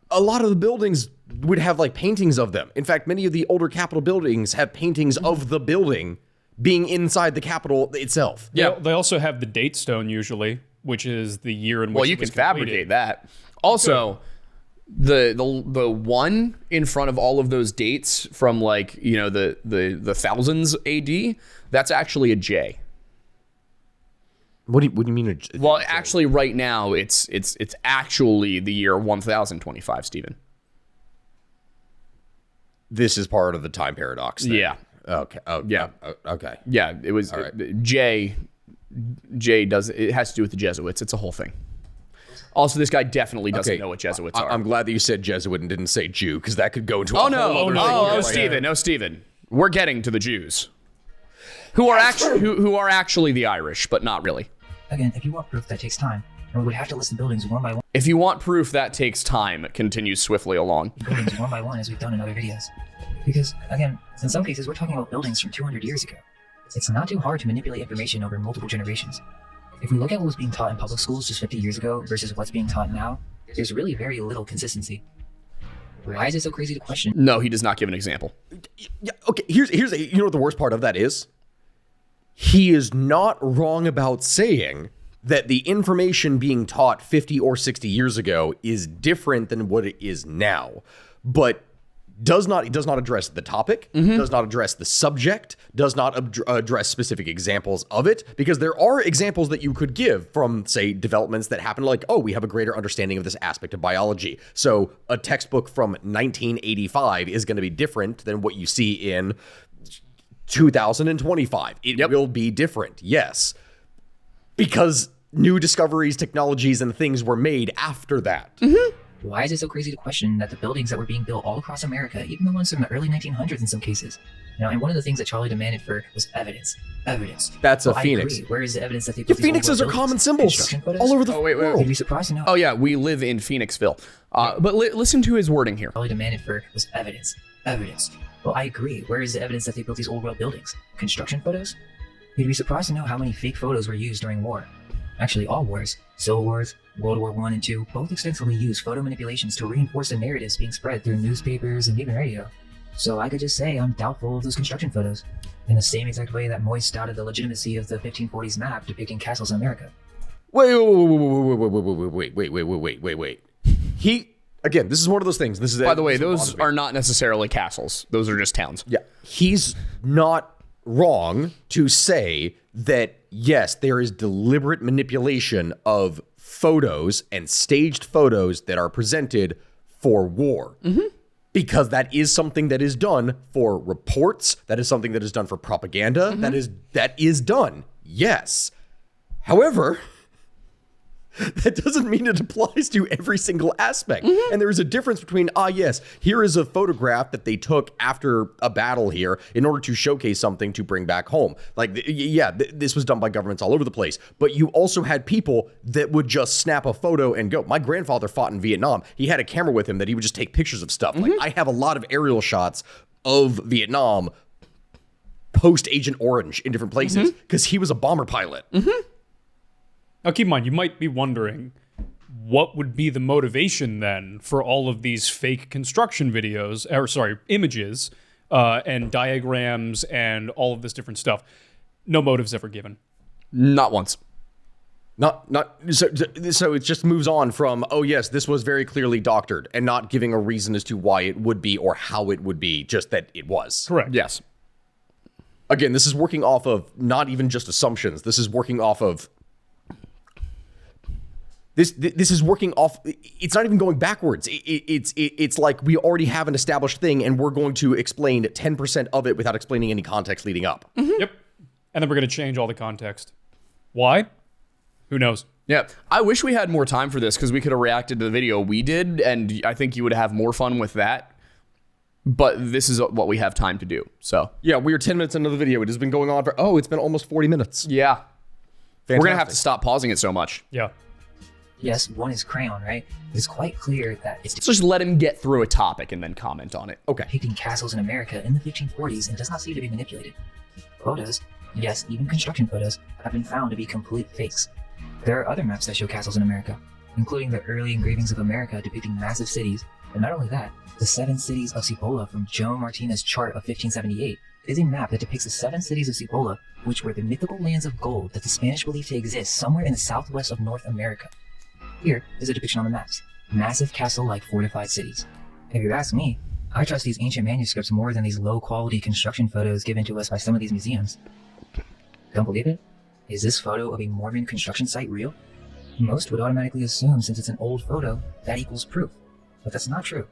a lot of the buildings would have like paintings of them. In fact, many of the older Capitol buildings have paintings of the building being inside the Capitol itself. Yeah. They also have the date stone usually, which is the year in which Well, it you was can fabricate completed. that. Also, the one in front of all of those dates from like, you know, the thousands AD, that's actually a J. What do you mean? Well, actually, right now it's actually the year 1025, Stephen. This is part of the time paradox thing. Yeah. Okay. Oh, Yeah. Okay. Yeah, it was J does it has to do with the Jesuits. It's a whole thing. Also, this guy definitely doesn't know what Jesuits are. I'm glad that you said Jesuit and didn't say Jew, because that could go into a Oh whole no! other thing. Oh, Stephen! No, Stephen. We're getting to the Jews, who are actually the Irish, but not really. Again, if you want proof, that takes time, and we would have to list the buildings one by one. If you want proof, that takes time. It continues swiftly along. Buildings one by one, as we've done in other videos. Because, again, in some cases, we're talking about buildings from 200 years ago. It's not too hard to manipulate information over multiple generations. If we look at what was being taught in public schools just 50 years ago versus what's being taught now, there's really very little consistency. Why is it so crazy to question? No, he does not give an example. Yeah, okay, here's you know what the worst part of that is? He is not wrong about saying that the information being taught 50 or 60 years ago is different than what it is now. But does not address the topic, does not address the subject, does not address specific examples of it, because there are examples that you could give from, say, developments that happen, like, oh, we have a greater understanding of this aspect of biology. So a textbook from 1985 is going to be different than what you see in 2025. It will be different, yes. Because new discoveries, technologies, and things were made after that. Why is it so crazy to question that the buildings that were being built all across America, even the ones from the early 1900s in some cases? And one of the things that Charlie demanded for was evidence. Evidence. That's a Well, I phoenix. agree. Where is the evidence that they Yeah, built these phoenixes are old common buildings? symbols Construction photos? all over the wait. world. You'd be surprised to know. Oh yeah, we live in Phoenixville. But listen to his wording here. Charlie demanded for was evidence. Evidence. Well, I agree. Where is the evidence that they built these old world buildings? Construction photos? You'd be surprised to know how many fake photos were used during war. Actually, all wars, Civil Wars, World War I and II, both extensively used photo manipulations to reinforce the narratives being spread through newspapers and even radio. So I could just say I'm doubtful of those construction photos, in the same exact way that Moyes doubted the legitimacy of the 1540s map depicting castles in America. Wait. He, again, this is one of those things. This is, By the way, this those bothers me. are not necessarily castles. Those are just towns. Yeah, he's not wrong to say that, yes, there is deliberate manipulation of photos and staged photos that are presented for war. Because that is something that is done for reports. That is something that is done for propaganda. That is done. Yes. However, that doesn't mean it applies to every single aspect. And there is a difference between, yes, here is a photograph that they took after a battle here in order to showcase something to bring back home. Like, this was done by governments all over the place. But you also had people that would just snap a photo and go. My grandfather fought in Vietnam. He had a camera with him that he would just take pictures of stuff. Like, I have a lot of aerial shots of Vietnam post Agent Orange in different places because he was a bomber pilot. Now, keep in mind, you might be wondering, what would be the motivation then for all of these fake construction videos, images, and diagrams and all of this different stuff? No motives ever given. Not once. So it just moves on from, oh yes, this was very clearly doctored, and not giving a reason as to why it would be or how it would be, just that it was. Correct. Yes. Again, this is working off of not even just assumptions. This is working off of This is working off. It's not even going backwards. It's like we already have an established thing, and we're going to explain 10% of it without explaining any context leading up. Yep. And then we're going to change all the context. Why? Who knows? Yeah, I wish we had more time for this because we could have reacted to the video we did, and I think you would have more fun with that. But this is what we have time to do. So Yeah, we are 10 minutes into the video. It has been going on for, it's been almost 40 minutes. yeah, we're gonna have Fantastic. to stop pausing it so much. Yeah. Yes, one is crayon, right? It's quite clear that it's Let's just let him get through a topic and then comment on it. Okay. depicting castles in America in the 1540s and does not seem to be manipulated. Photos, yes, even construction photos, have been found to be complete fakes. There are other maps that show castles in America, including the early engravings of America depicting massive cities, and not only that, the 7 cities of Cibola from Joan Martinez's chart of 1578 is a map that depicts the 7 cities of Cibola, which were the mythical lands of gold that the Spanish believed to exist somewhere in the southwest of North America. Here is a depiction on the maps. Massive castle-like fortified cities. If you ask me, I trust these ancient manuscripts more than these low-quality construction photos given to us by some of these museums. Don't believe it? Is this photo of a Mormon construction site real? Most would automatically assume since it's an old photo, that equals proof. But that's not true.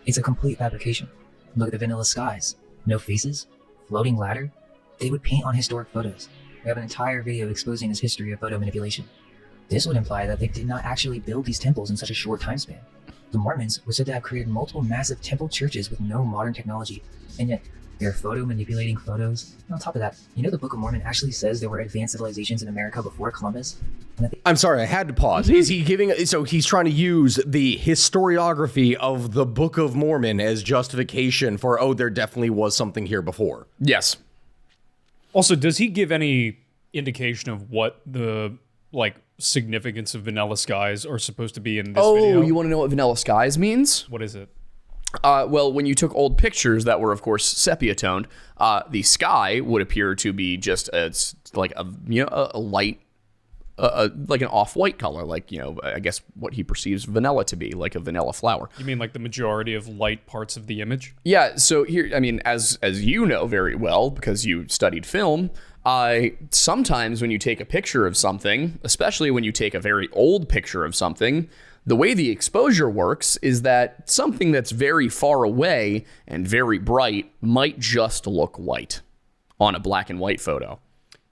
It's a complete fabrication. Look at the vanilla skies. No faces? Floating ladder? They would paint on historic photos. We have an entire video exposing this history of photo manipulation. This would imply that they did not actually build these temples in such a short time span. The Mormons were said to have created multiple massive temple churches with no modern technology, and yet they're photo manipulating photos. And on top of that, the Book of Mormon actually says there were advanced civilizations in America before Columbus, and that they I'm sorry, I had to pause. Is he giving, so he's trying to use the historiography of the Book of Mormon as justification for, there definitely was something here before. Yes. Also, does he give any indication of what the significance of vanilla skies are supposed to be in this video? Oh, you want to know what vanilla skies means? What is it? Well, when you took old pictures that were, of course, sepia toned, the sky would appear to be just a light, like an off-white color, I guess what he perceives vanilla to be, like a vanilla flower. You mean like the majority of light parts of the image? Yeah. So here, as you know very well because you studied film, sometimes when you take a picture of something, especially when you take a very old picture of something, the way the exposure works is that something that's very far away and very bright might just look white on a black and white photo.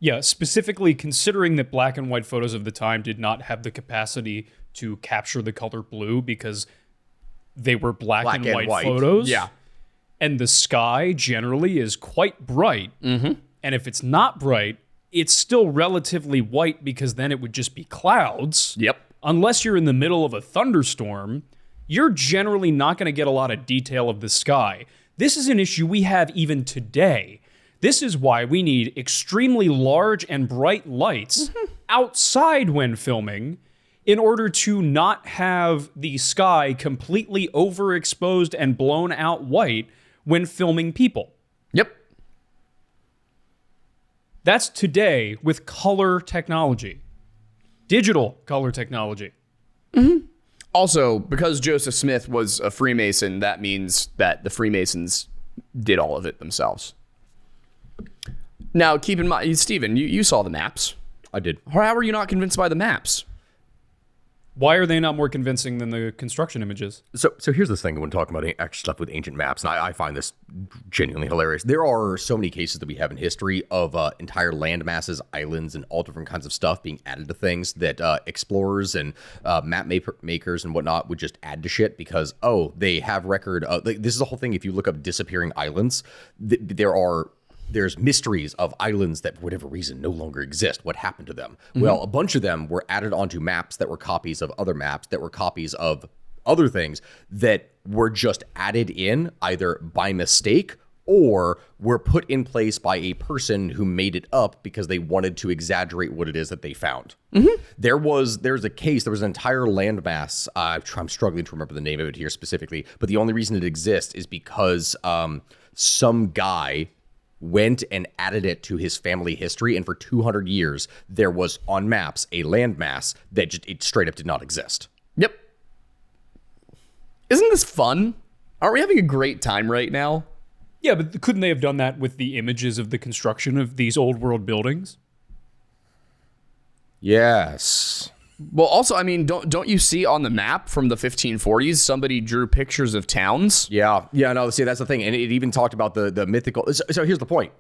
Yeah, specifically considering that black and white photos of the time did not have the capacity to capture the color blue because they were black and white photos. Yeah. And the sky generally is quite bright. Mm-hmm. And if it's not bright, it's still relatively white because then it would just be clouds. Yep. Unless you're in the middle of a thunderstorm, you're generally not going to get a lot of detail of the sky. This is an issue we have even today. This is why we need extremely large and bright lights outside when filming in order to not have the sky completely overexposed and blown out white when filming people. Yep. That's today with color technology. Digital color technology. Also, because Joseph Smith was a Freemason, that means that the Freemasons did all of it themselves. Now, keep in mind, Stephen, you saw the maps. I did. How are you not convinced by the maps? Why are they not more convincing than the construction images? So here's the thing when talking about actual stuff with ancient maps, and I find this genuinely hilarious. There are so many cases that we have in history of entire land masses, islands, and all different kinds of stuff being added to things that explorers and map makers and whatnot would just add to shit because, they have record. This is the whole thing. If you look up disappearing islands, there's mysteries of islands that, for whatever reason, no longer exist. What happened to them? Mm-hmm. Well, a bunch of them were added onto maps that were copies of other maps that were copies of other things that were just added in either by mistake or were put in place by a person who made it up because they wanted to exaggerate what it is that they found. Mm-hmm. There's a case, there was an entire landmass. I'm struggling to remember the name of it here specifically, but the only reason it exists is because some guy went and added it to his family history, and for 200 years, there was on maps a landmass that just it straight up did not exist. Yep. Isn't this fun? Aren't we having a great time right now? Yeah, but couldn't they have done that with the images of the construction of these old world buildings? Yes. Well, also, I mean, don't you see on the map from the 1540s, somebody drew pictures of towns? Yeah, no, see, that's the thing. And it even talked about the mythical. So here's the point.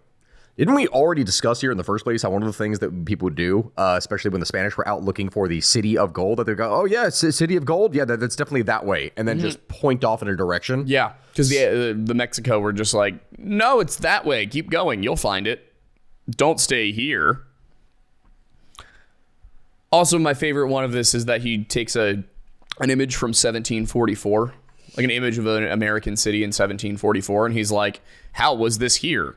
Didn't we already discuss here in the first place how one of the things that people would do, especially when the Spanish were out looking for the city of gold, that they go, oh, yeah, it's a city of gold? Yeah, that's definitely that way. And then just point off in a direction. Yeah, because the Mexico were just like, no, it's that way. Keep going. You'll find it. Don't stay here. Also, my favorite one of this is that he takes an image from 1744, like an image of an American city in 1744, and he's like, how was this here?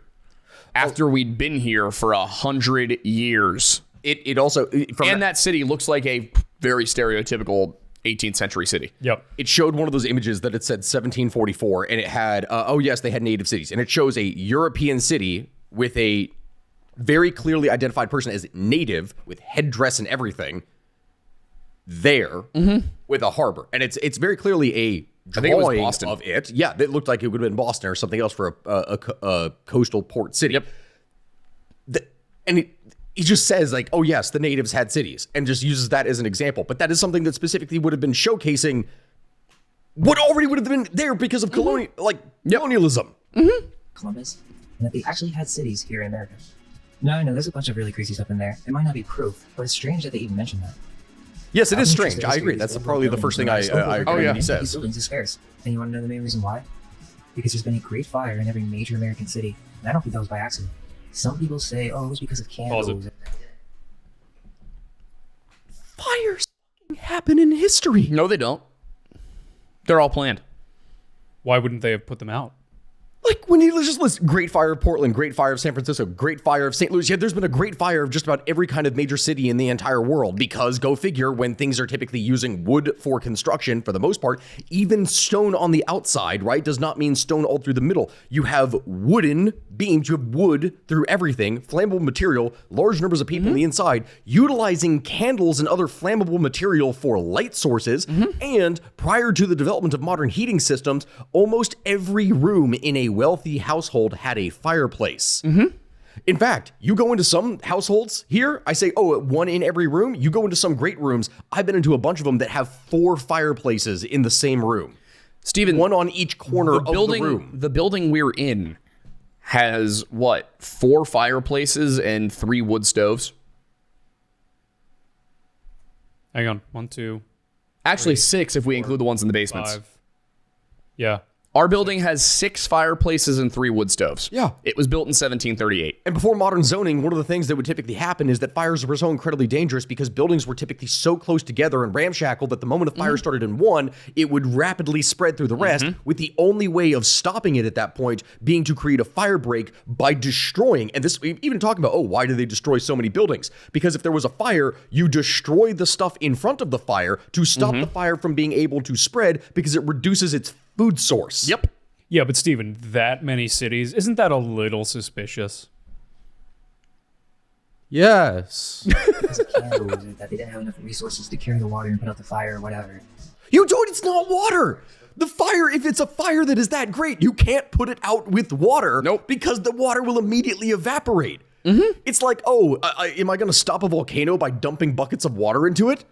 After we'd been here for 100 years. It also... that city looks like a very stereotypical 18th century city. Yep. It showed one of those images that it said 1744, and it had, they had native cities. And it shows a European city with a very clearly identified person as native with headdress and everything there with a harbor. And it's very clearly a drawing of it. Yeah, it looked like it would have been Boston or something else for a coastal port city. Yep. And he just says like, oh yes, the natives had cities and just uses that as an example. But that is something that specifically would have been showcasing what already would have been there because of colonialism. Mm-hmm. Columbus, and that they actually had cities here in America. No, there's a bunch of really crazy stuff in there. It might not be proof, but it's strange that they even mention that. Yes, it is strange. I agree. That's probably the first thing I agree when he says. These buildings are scarce. And you want to know the main reason why? Because there's been a great fire in every major American city. And I don't think that was by accident. Some people say, it was because of candles. Fires happen in history. No, they don't. They're all planned. Why wouldn't they have put them out? Like when you just list Great Fire of Portland, Great Fire of San Francisco, Great Fire of St. Louis, yeah, there's been a Great Fire of just about every kind of major city in the entire world because go figure when things are typically using wood for construction for the most part, even stone on the outside, right, does not mean stone all through the middle. You have wooden beams, you have wood through everything, flammable material, large numbers of people on the inside, utilizing candles and other flammable material for light sources. And prior to the development of modern heating systems, almost every room in a wealthy household had a fireplace. In fact, you go into some households here, I say, one in every room. You go into some great rooms. I've been into a bunch of them that have 4 fireplaces in the same room. Stephen, one on each corner of the room. The building we're in has, what, 4 fireplaces and 3 wood stoves? Hang on. 1, 2, Actually, 6 if we include the ones in the basements. 5. Yeah. Our building has 6 fireplaces and 3 wood stoves. Yeah. It was built in 1738. And before modern zoning, one of the things that would typically happen is that fires were so incredibly dangerous because buildings were typically so close together and ramshackle that the moment a fire started in one, it would rapidly spread through the rest, with the only way of stopping it at that point being to create a fire break by destroying. And this, even talking about, why do they destroy so many buildings? Because if there was a fire, you destroy the stuff in front of the fire to stop the fire from being able to spread because it reduces its food source. Yep. Yeah, but Steven, that many cities, isn't that a little suspicious? Yes. Because of candles, or that they didn't have enough resources to carry the water and put out the fire or whatever. You don't, it's not water. The fire, if it's a fire that is that great, you can't put it out with water. Nope. Because the water will immediately evaporate. It's like, am I going to stop a volcano by dumping buckets of water into it?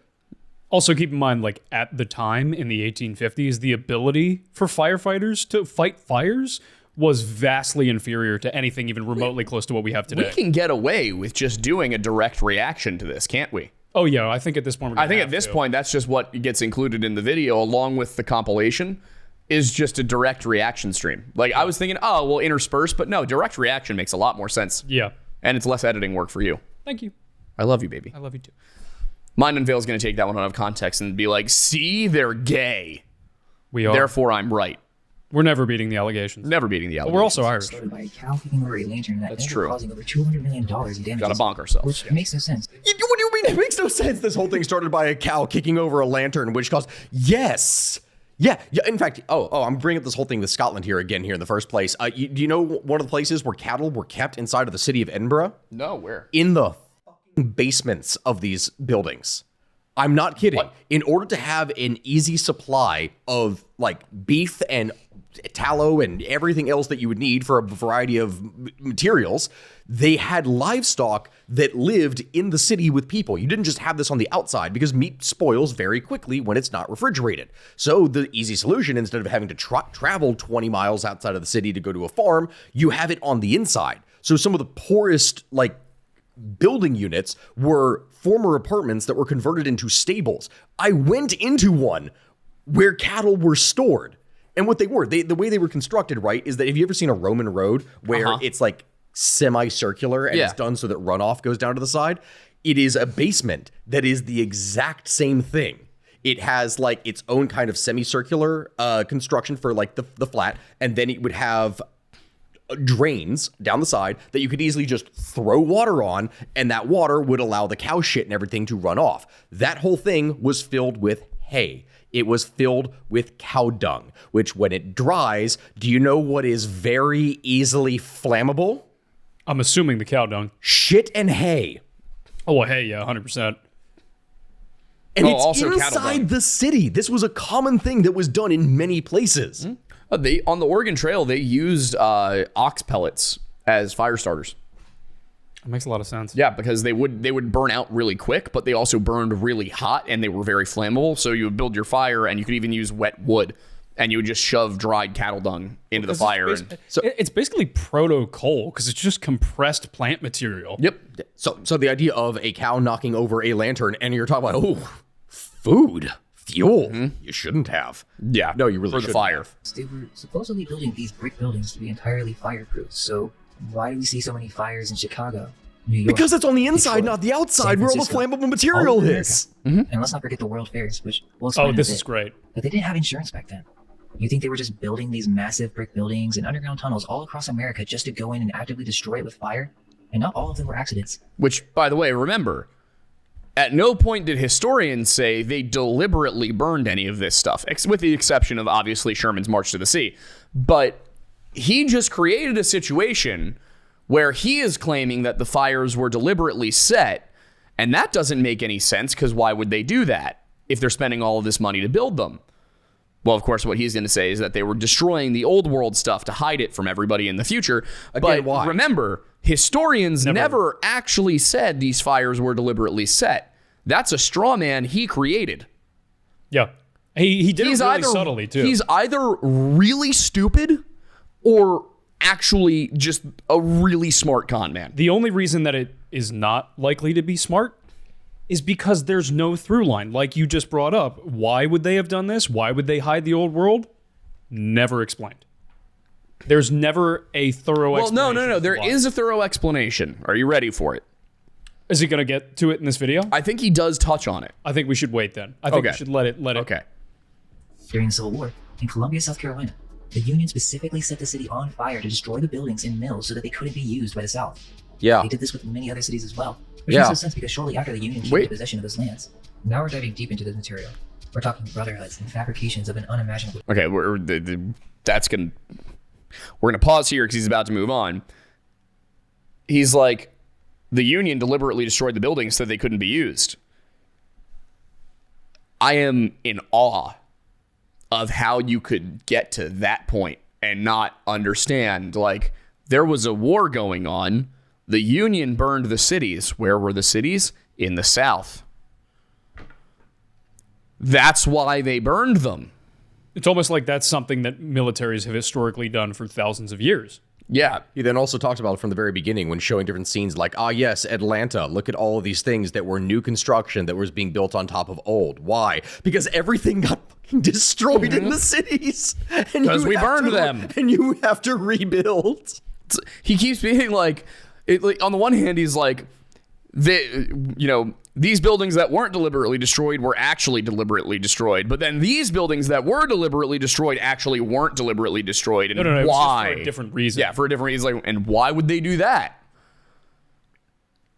Also, keep in mind, like, at the time in the 1850s, the ability for firefighters to fight fires was vastly inferior to anything even remotely close to what we have today. We can get away with just doing a direct reaction to this, can't we? Oh, yeah, I think at this point we're I think at this point, that's just what gets included in the video, along with the compilation, is just a direct reaction stream. Like, I was thinking, we'll intersperse, but no, direct reaction makes a lot more sense. Yeah. And it's less editing work for you. Thank you. I love you, baby. I love you too. Mine Unveiled is going to take that one out of context and be like, see, they're gay. We are. Therefore, I'm right. We're never beating the allegations. Never beating the But allegations. we're also Irish. Started by a cow kicking over a lantern that That's ended true. up causing over $200 million in damages. Gotta bonk ourselves. Which makes no sense. What do you mean? It makes no sense. This whole thing started by a cow kicking over a lantern, which caused, yes. Yeah. In fact, I'm bringing up this whole thing with Scotland here again here in the first place. Do you know one of the places where cattle were kept inside of the city of Edinburgh? No, where? In the fucking basements of these buildings. I'm not kidding. What? In order to have an easy supply of like beef and tallow and everything else that you would need for a variety of materials, they had livestock that lived in the city with people. You didn't just have this on the outside because meat spoils very quickly when it's not refrigerated. So the easy solution, instead of having to travel 20 miles outside of the city to go to a farm, you have it on the inside. So some of the poorest like building units were former apartments that were converted into stables. I went into one where cattle were stored. And what they were, the way they were constructed, right, is that, have you ever seen a Roman road where it's like semicircular and it's done so that runoff goes down to the side? It is a basement that is the exact same thing. It has like its own kind of semicircular construction for like the flat, and then it would have drains down the side that you could easily just throw water on, and that water would allow the cow shit and everything to run off. That whole thing was filled with hay. It was filled with cow dung, which when it dries, do you know what is very easily flammable? I'm assuming the cow dung. Shit and hay. Oh, well, hey, yeah, 100%. And it's also cattle dung. inside the city. This was a common thing that was done in many places. They on the Oregon Trail, they used ox pellets as fire starters. That makes a lot of sense. Yeah, because they would burn out really quick, but they also burned really hot and they were very flammable. So you would build your fire, and you could even use wet wood, and you would just shove dried cattle dung into the fire. So it's basically proto coal because it's just compressed plant material. Yep. So the idea of a cow knocking over a lantern, and you're talking about, food, fuel, you shouldn't have. Yeah. No, you really for the shouldn't fire. have. They were supposedly building these brick buildings to be entirely fireproof. So why do we see so many fires in Chicago, New York? Because it's on the inside, Detroit, not the outside, San where all the Francisco, flammable all material over is. America. And let's not forget the World Fairs, which we'll explain Oh, in a this bit. is great. But they didn't have insurance back then. You think they were just building these massive brick buildings and underground tunnels all across America just to go in and actively destroy it with fire? And not all of them were accidents. Which, by the way, remember, at no point did historians say they deliberately burned any of this stuff, with the exception of, obviously, Sherman's March to the Sea. But he just created a situation where he is claiming that the fires were deliberately set, and that doesn't make any sense, because why would they do that if they're spending all of this money to build them? Well, of course, what he's going to say is that they were destroying the old world stuff to hide it from everybody in the future. But why? remember, historians never actually said these fires were deliberately set. That's a straw man he created. Yeah. He did it really subtly, too. He's either really stupid or actually just a really smart con man. The only reason that it is not likely to be smart is because there's no through line. Like you just brought up, why would they have done this? Why would they hide the old world? Never explained. There's never a thorough explanation. No. There is a thorough explanation. Are you ready for it? Is he going to get to it in this video? I think he does touch on it. I think we should wait then. I think we should let it. Okay. During the Civil War, in Columbia, South Carolina, the Union specifically set the city on fire to destroy the buildings and mills so that they couldn't be used by the South. Yeah. They did this with many other cities as well, which Yeah. makes no sense because shortly after the Union came into possession of those lands. Now we're diving deep into this material. We're talking brotherhoods and fabrications of an unimaginable. Okay, we're gonna pause here because he's about to move on. He's like, the Union deliberately destroyed the buildings so they couldn't be used. I am in awe of how you could get to that point and not understand. Like, there was a war going on. The Union burned the cities. Where were the cities? In the South. That's why they burned them. It's almost like that's something that militaries have historically done for thousands of years. Yeah. He then also talked about it from the very beginning when showing different scenes like, yes, Atlanta, look at all of these things that were new construction that was being built on top of old. Why? Because everything got fucking destroyed in the cities. Because we burned them. And you have to rebuild. He keeps being like, on the one hand, he's like, these buildings that weren't deliberately destroyed were actually deliberately destroyed. But then these buildings that were deliberately destroyed actually weren't deliberately destroyed. And No, why? it was just for a different reason. Yeah, for a different reason. Like, and why would they do that?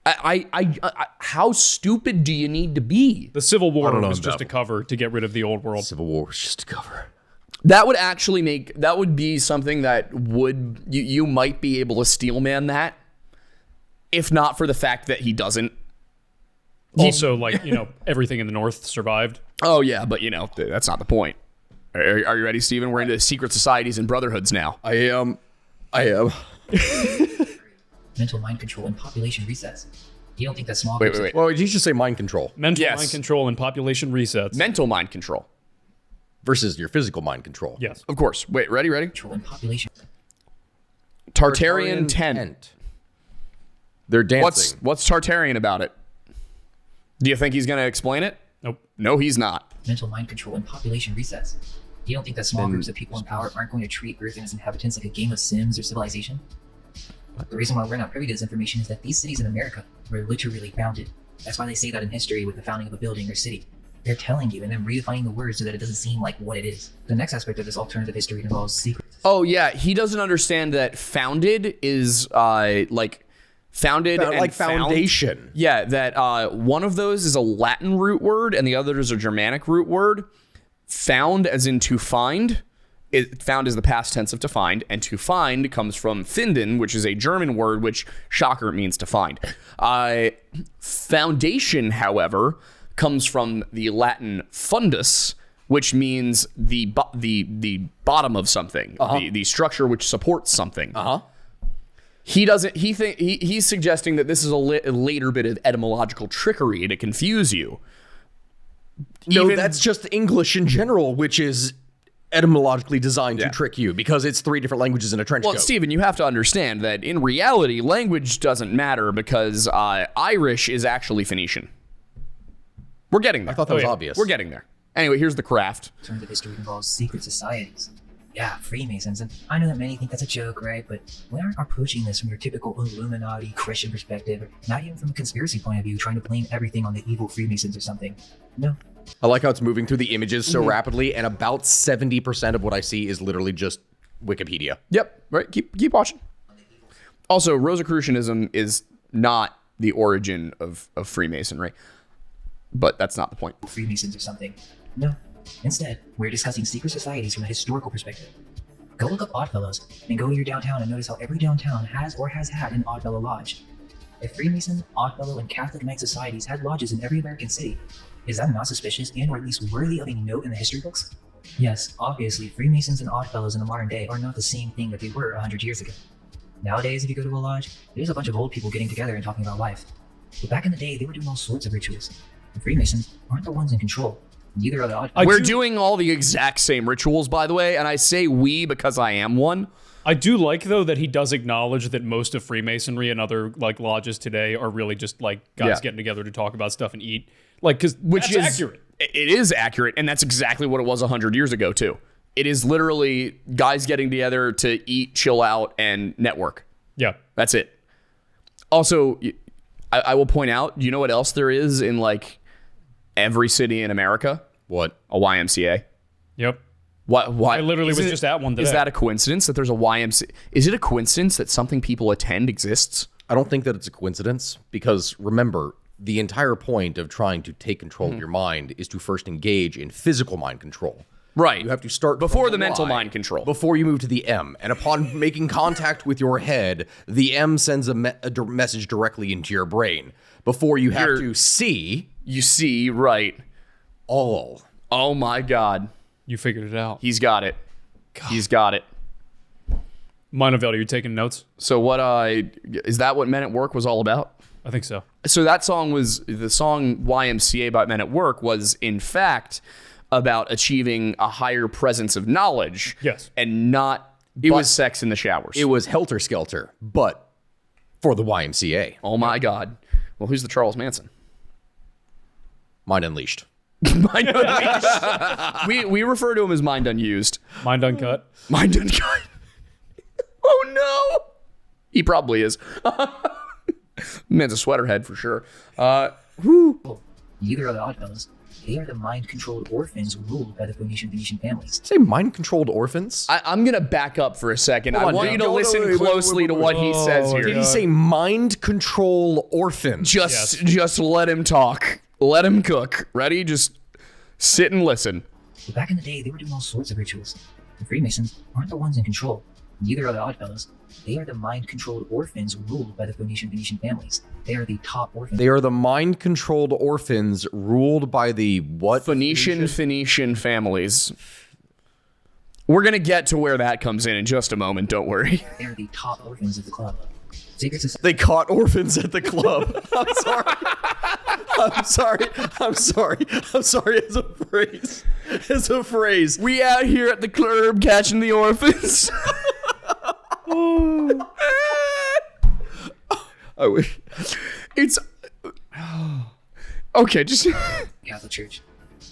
I how stupid do you need to be? The Civil War don't know was just a cover to get rid of the old world. Civil War was just a cover. That would be something that you might be able to steelman that, if not for the fact that he doesn't. Also, everything in the North survived. Oh, yeah, but, that's not the point. Are you ready, Steven? We're into secret societies and brotherhoods now. I am. Mental mind control and population resets. You don't think that small Wait. groups Well, you should say mind control Mental Yes. mind control and population resets. Mental mind control. versus your physical mind control. Yes. Of course. Wait, ready? control and population. Tartarian tent. They're dancing. What's Tartarian about it? Do you think he's going to explain it? Nope. No, he's not. Mental mind control and population resets. You don't think that small groups of people in power aren't going to treat Earth and its inhabitants like a game of Sims or Civilization? The reason why we're not privy to this information is that these cities in America were literally founded. That's why they say that in history with the founding of a building or city. They're telling you and then redefining the words so that it doesn't seem like what it is. The next aspect of this alternative history involves secrets. Oh, yeah. He doesn't understand that founded is founded and like found. foundation. Yeah, that one of those is a Latin root word and the other is a Germanic root word. Found as in to find. Found is the past tense of to find, and to find comes from finden, which is a German word, which, shocker, means to find. Foundation, however, comes from the Latin fundus, which means the bottom of something, the structure which supports something. He doesn't. He's suggesting that this is a later bit of etymological trickery to confuse you. No, that's just English in general, which is etymologically designed to trick you because it's three different languages in a trench coat. Well, Stephen, you have to understand that in reality, language doesn't matter because Irish is actually Phoenician. We're getting there. I thought that was obvious. We're getting there. Anyway, here's the craft. Alternative history involves secret societies. Yeah, Freemasons, and I know that many think that's a joke, right? But we aren't approaching this from your typical Illuminati Christian perspective, or not even from a conspiracy point of view, trying to blame everything on the evil Freemasons or something. No. I like how it's moving through the images so rapidly, and about 70% of what I see is literally just Wikipedia. Yep. Right. Keep watching. Also, Rosicrucianism is not the origin of Freemasonry, but that's not the point. Freemasons or something. No. Instead, we're discussing secret societies from a historical perspective. Go look up Oddfellows, and go to your downtown and notice how every downtown has or has had an Oddfellow lodge. If Freemason, Oddfellow, and Catholic Knight societies had lodges in every American city, is that not suspicious and or at least worthy of a note in the history books? Yes, obviously, Freemasons and Oddfellows in the modern day are not the same thing that they were 100 years ago. Nowadays, if you go to a lodge, there's a bunch of old people getting together and talking about life. But back in the day, they were doing all sorts of rituals. The Freemasons aren't the ones in control. Neither are the Oddfellows. We're doing all the exact same rituals, by the way, and I say we because I am one. I do like, though, that he does acknowledge that most of Freemasonry and other like lodges today are really just like guys getting together to talk about stuff and eat. Like, because that's accurate. It is accurate, and that's exactly what it was 100 years ago, too. It is literally guys getting together to eat, chill out, and network. Yeah. That's it. Also, I will point out, you know what else there is in like every city in America? What? A YMCA. Yep. Why? I literally was just at one today. Is that a coincidence that there's a YMCA? Is it a coincidence that something people attend exists? I don't think that it's a coincidence because remember, the entire point of trying to take control of your mind is to first engage in physical mind control. Right. You have to start before from the mental Y, mind control. before you move to the M. And upon making contact with your head, the M sends a message directly into your brain. Before you have to see. You see, right. All. Oh my God. You figured it out. He's got it. He's got it. Unveiled, are you taking notes? So is that what Men at Work was all about? I think so. So that song was, the song YMCA by Men at Work was in fact about achieving a higher presence of knowledge. Yes. And not butt sex in the showers. It was Helter Skelter, but for the YMCA. Oh my God. Well, who's the Charles Manson? Mind Unleashed. Mind Unleashed. we refer to him as Mind Unused. Mind Uncut. Mind Uncut. Oh no. He probably is. Man's a sweaterhead for sure. Neither are the Oddfellows. They are the mind-controlled orphans ruled by the Venetian families. Say mind-controlled orphans? I'm going to back up for a second. I on, want dude. you to Wait, listen wait, closely to what he says here. Did he say mind control orphans? Just let him talk. Let him cook. Ready? Just sit and listen. But back in the day, they were doing all sorts of rituals. The Freemasons aren't the ones in control. Neither are the Oddfellows. They are the mind-controlled orphans ruled by the Venetian families. They are the top orphans. They are the mind-controlled orphans ruled by the what? Phoenician families. We're going to get to where that comes in just a moment. Don't worry. They are the top orphans of the club. Secret Society. They caught orphans at the club. I'm sorry. As a phrase. We out here at the club catching the orphans. I wish. It's okay. Just Catholic Church.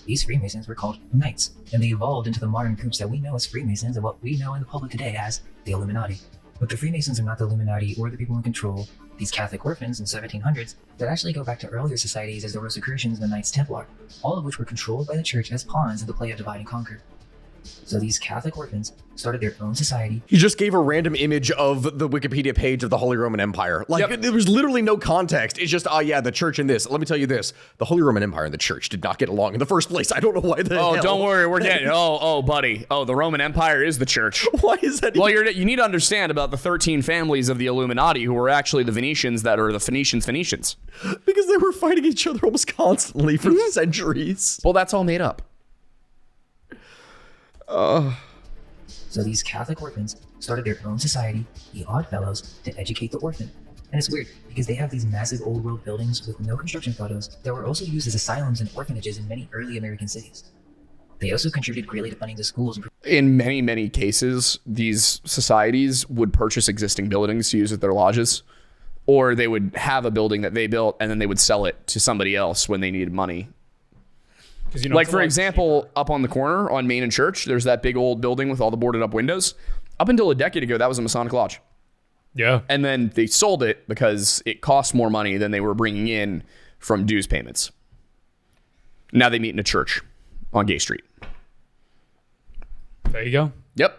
These Freemasons were called Knights, and they evolved into the modern groups that we know as Freemasons and what we know in the public today as the Illuminati. But the Freemasons are not the Illuminati or the people in control. These Catholic orphans in 1700s that actually go back to earlier societies as the Rosicrucians and the Knights Templar, all of which were controlled by the Church as pawns in the play of divide and conquer. So these Catholic orphans started their own society. He just gave a random image of the Wikipedia page of the Holy Roman Empire. There was literally no context. It's just, the church and this. Let me tell you this. The Holy Roman Empire and the church did not get along in the first place. I don't know why the hell. don't worry. We're getting buddy. The Roman Empire is the church. Why is that? Well, you need to understand about the 13 families of the Illuminati who were actually the Venetians that are the Phoenicians. Because they were fighting each other almost constantly for centuries. Well, that's all made up. So these Catholic orphans started their own society, the Oddfellows, to educate the orphan. And it's weird, because they have these massive old world buildings with no construction photos that were also used as asylums and orphanages in many early American cities. They also contributed greatly to funding the schools. In many, many cases, these societies would purchase existing buildings to use at their lodges, or they would have a building that they built and then they would sell it to somebody else when they needed money. Like, for example, up on the corner on Main and Church, there's that big old building with all the boarded up windows. Up until a decade ago, that was a Masonic lodge. Yeah. And then they sold it because it cost more money than they were bringing in from dues payments. Now they meet in a church on Gay Street. There you go. Yep.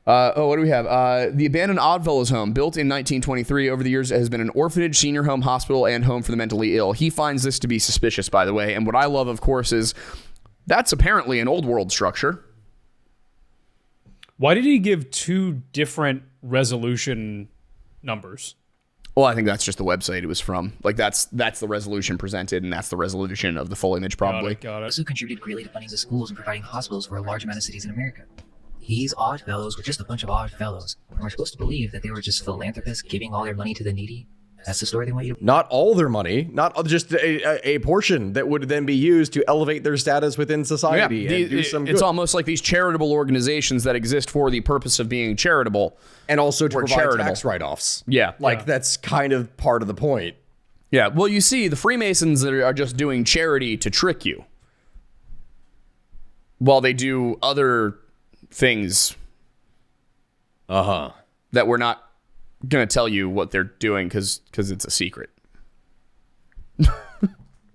What do we have? The abandoned Oddfellows home, built in 1923, over the years has been an orphanage, senior home, hospital, and home for the mentally ill. He finds this to be suspicious, by the way. And what I love, of course, is that's apparently an old world structure. Why did he give two different resolution numbers? Well, I think that's just the website it was from. Like, that's the resolution presented, and that's the resolution of the full image, probably. Got it. Also contributed greatly to funding the schools and providing hospitals for a large amount of cities in America. These Oddfellows were just a bunch of odd fellows, and we're supposed to believe that they were just philanthropists giving all their money to the needy. That's the story they want you to. Not all their money, not just a portion that would then be used to elevate their status within society and do some good. It's almost like these charitable organizations that exist for the purpose of being charitable. And also to Or provide charitable. tax write-offs. Yeah. That's kind of part of the point. Yeah, well, you see, the Freemasons are just doing charity to trick you, while they do other things that we're not going to tell you what they're doing because it's a secret. But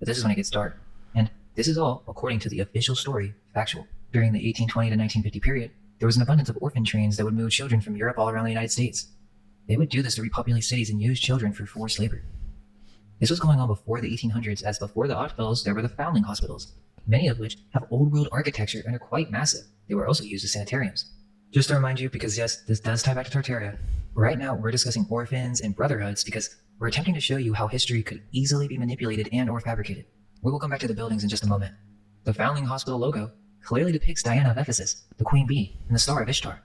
this is when it gets dark. And this is all according to the official story, factual. During the 1820 to 1950 period, there was an abundance of orphan trains that would move children from Europe all around the United States. They would do this to repopulate cities and use children for forced labor. This was going on before the 1800s, as before the Oddfellows, there were the foundling hospitals, many of which have old world architecture and are quite massive. They were also used as sanitariums. Just to remind you, because yes, this does tie back to Tartaria, right now we're discussing orphans and brotherhoods because we're attempting to show you how history could easily be manipulated and or fabricated. We will come back to the buildings in just a moment. The foundling hospital logo clearly depicts Diana of Ephesus, the queen bee, and the star of Ishtar.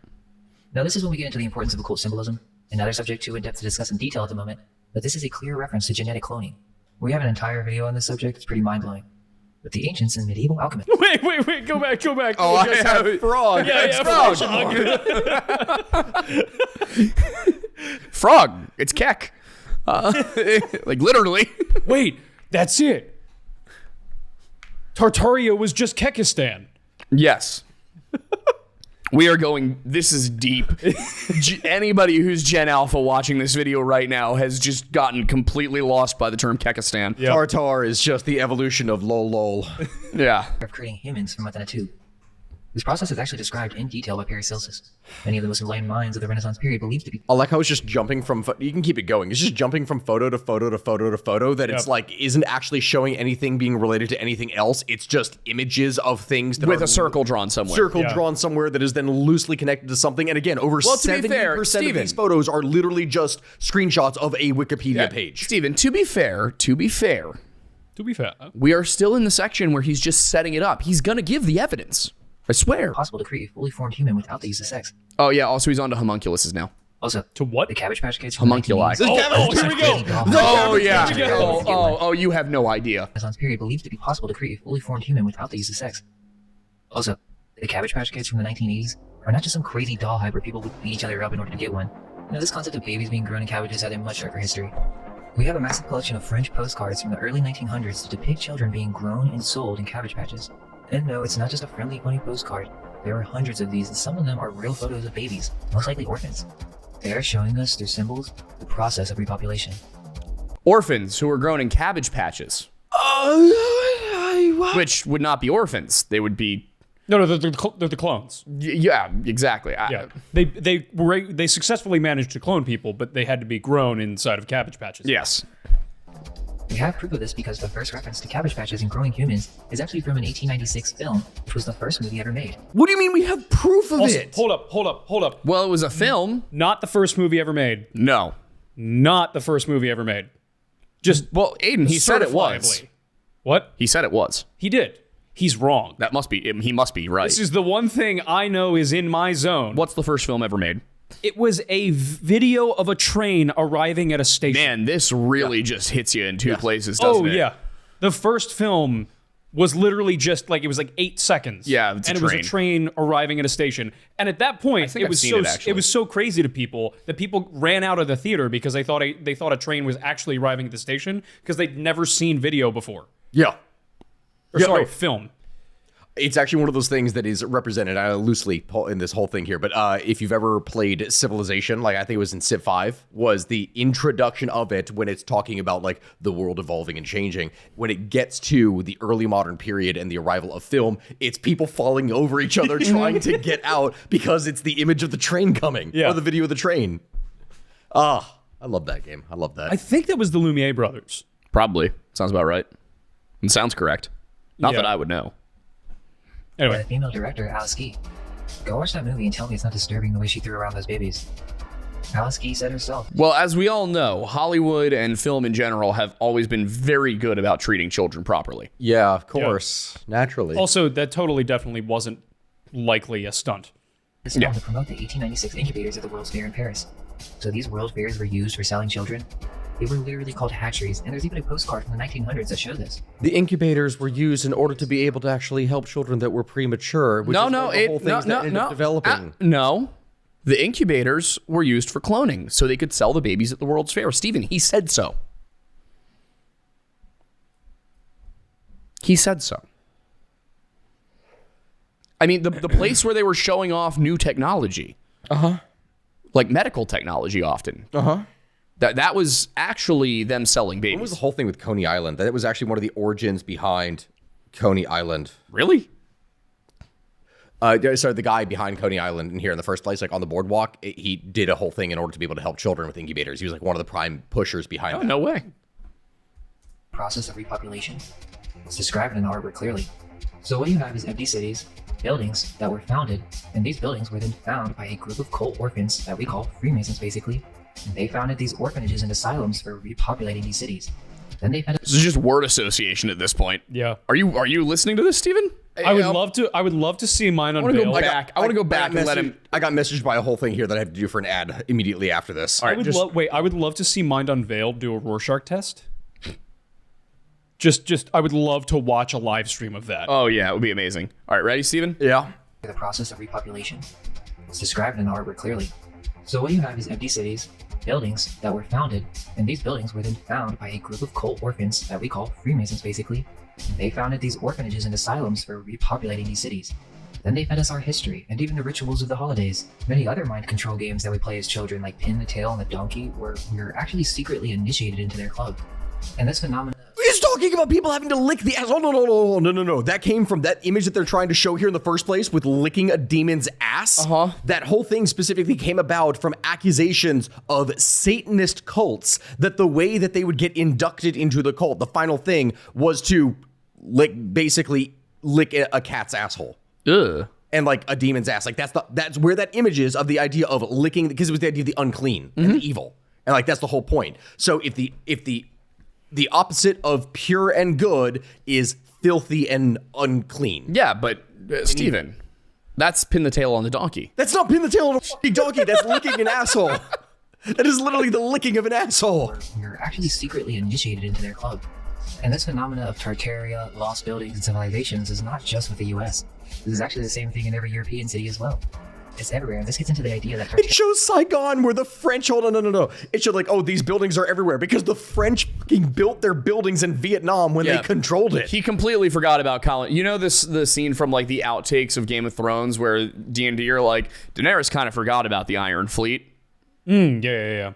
Now this is when we get into the importance of occult symbolism, another subject too in-depth to discuss in detail at the moment, but this is a clear reference to genetic cloning. We have an entire video on this subject, it's pretty mind-blowing. But the ancients and medieval alchemists... Wait, go back. Oh, I have frog. Frog, it's Keck. Like, literally. Wait, that's it. Tartaria was just Kekistan. Yes. We are going, this is deep. Anybody who's Gen Alpha watching this video right now has just gotten completely lost by the term Kekistan. Yep. Tartar is just the evolution of lol. Yeah. of creating humans from within a tube. This process is actually described in detail by Paracelsus. Many of the most enlightened minds of the Renaissance period believed to be... I like how it's just jumping from... You can keep it going. It's just jumping from photo to photo to photo to photo that it's like isn't actually showing anything being related to anything else. It's just images of things that With are a circle drawn somewhere. circle drawn somewhere that is then loosely connected to something. And again, over Well, to be 70% fair, of Steven. these photos are literally just screenshots of a Wikipedia page. Steven, to be fair, To be fair. we are still in the section where he's just setting it up. He's going to give the evidence. I swear. possible to create a fully formed human without the use of sex. Oh, yeah. Also, he's on to homunculuses now. Also, To what? the Cabbage Patch Kids from the Homunculi. 1980s, Here we go. Oh, yeah. Here we go. Oh, you have no idea. Renaissance period believed to be possible to create a fully formed human without the use of sex. Also, the Cabbage Patch Kids from the 1980s are not just some crazy doll hype where people would beat each other up in order to get one. No, this concept of babies being grown in cabbages had a much darker history. We have a massive collection of French postcards from the early 1900s to depict children being grown and sold in cabbage patches. And no, it's not just a friendly, funny postcard. There are hundreds of these, and some of them are real photos of babies, most likely orphans. They are showing us through symbols the process of repopulation. Orphans who are grown in cabbage patches. Which would not be orphans. They would be... No, they're the clones. Yeah, exactly. Yeah, they successfully managed to clone people, but they had to be grown inside of cabbage patches. Yes. We have proof of this because the first reference to cabbage patches and growing humans is actually from an 1896 film, which was the first movie ever made. What do you mean we have proof of Also, it? hold up. Well, it was a film. Not the first movie ever made. No. Not the first movie ever made. Just Well, Aiden, he said it was. certifiably. What? He said it was. He did. He's wrong. That must be... He must be right. This is the one thing I know is in my zone. What's the first film ever made? It was a video of a train arriving at a station. Man, this really just hits you in two places, doesn't Oh, it? yeah. The first film was literally just like, it was like 8 seconds. Yeah, it's a and it was a train. train arriving at a station. And at that point, think I've seen it, actually. it was so crazy to people that people ran out of the theater because they thought a train was actually arriving at the station because they'd never seen video before. Yeah. Or Yeah, sorry, no. film. It's actually one of those things that is represented loosely in this whole thing here. But if you've ever played Civilization, like I think it was in Civ 5, was the introduction of it when it's talking about like the world evolving and changing. When it gets to the early modern period and the arrival of film, it's people falling over each other trying to get out because it's the image of the train coming or the video of the train. I love that game. I love that. I think that was the Lumiere brothers. Probably. Sounds about right. It sounds correct. Not Yeah. that I would know. By Anyway, the female director, Alice Guy. Go watch that movie and tell me it's not disturbing the way she threw around those babies. Alice Guy said herself. Well, as we all know, Hollywood and film in general have always been very good about treating children properly. Yeah, of course. Naturally. also, that totally definitely wasn't likely a stunt. This film to promote the 1896 incubators of the World's Fair in Paris. So these World Fairs were used for selling children. They were literally called hatcheries, and there's even a postcard from the 1900s that shows this. The incubators were used in order to be able to actually help children that were premature, which No, is no, one of the whole it, things no, that ended up no, developing. no. The incubators were used for cloning, so they could sell the babies at the World's Fair. Stephen, he said so. He said so. I mean, the place where they were showing off new technology, like medical technology, often. That was actually them selling babies. What was the whole thing with Coney Island? That was actually one of the origins behind Coney Island. Really? Sorry, the guy behind Coney Island in here in the first place, like on the boardwalk, he did a whole thing in order to be able to help children with incubators. He was like one of the prime pushers behind Oh, that. no way. Process of repopulation. It's described in the artwork clearly. So what you have is empty cities, buildings that were founded, and these buildings were then found by a group of cult orphans that we call Freemasons, basically. And they founded these orphanages and asylums for repopulating these cities. Then they found This is just word association at this point. Yeah. Are you listening to this, Stephen? I would love to see mine I want to unveiled. go back. I want to go back and let him. I got messaged by a whole thing here that I had to do for an ad immediately after this. All right, I would love to see Mind Unveiled do a Rorschach test. I would love to watch a live stream of that. Oh yeah, it would be amazing. All right, ready, Stephen? Yeah. the process of repopulation. It's described in the artwork clearly. So what you have is empty cities, buildings that were founded, and these buildings were then found by a group of cult orphans that we call Freemasons, basically. They founded these orphanages and asylums for repopulating these cities. Then they fed us our history and even the rituals of the holidays. Many other mind control games that we play as children, like Pin the Tail and the Donkey, were we were actually secretly initiated into their club. And this phenomenon. He's talking about people having to lick the ass. Oh, no. That came from that image that they're trying to show here in the first place with licking a demon's ass. That whole thing specifically came about from accusations of Satanist cults that the way that they would get inducted into the cult, the final thing, was to basically lick a cat's asshole. Ugh. And like a demon's ass. Like that's where that image is of the idea of licking, because it was the idea of the unclean and the evil. And like that's the whole point. So if the opposite of pure and good is filthy and unclean. Yeah, but Steven, that's Pin the Tail on the Donkey. That's not pin the tail on a fucking donkey. That's licking an asshole. That is literally the licking of an asshole. We were actually secretly initiated into their club. And this phenomena of Tartaria, lost buildings, and civilizations is not just with the US. This is actually the same thing in every European city as well. It's everywhere, and this gets into the idea that It shows Saigon where the French, hold on, no. It showed like, oh, these buildings are everywhere because the French fucking built their buildings in Vietnam when they controlled it. He completely forgot about Colin. You know the scene from like the outtakes of Game of Thrones where D&D are like, Daenerys kind of forgot about the Iron Fleet. Yeah.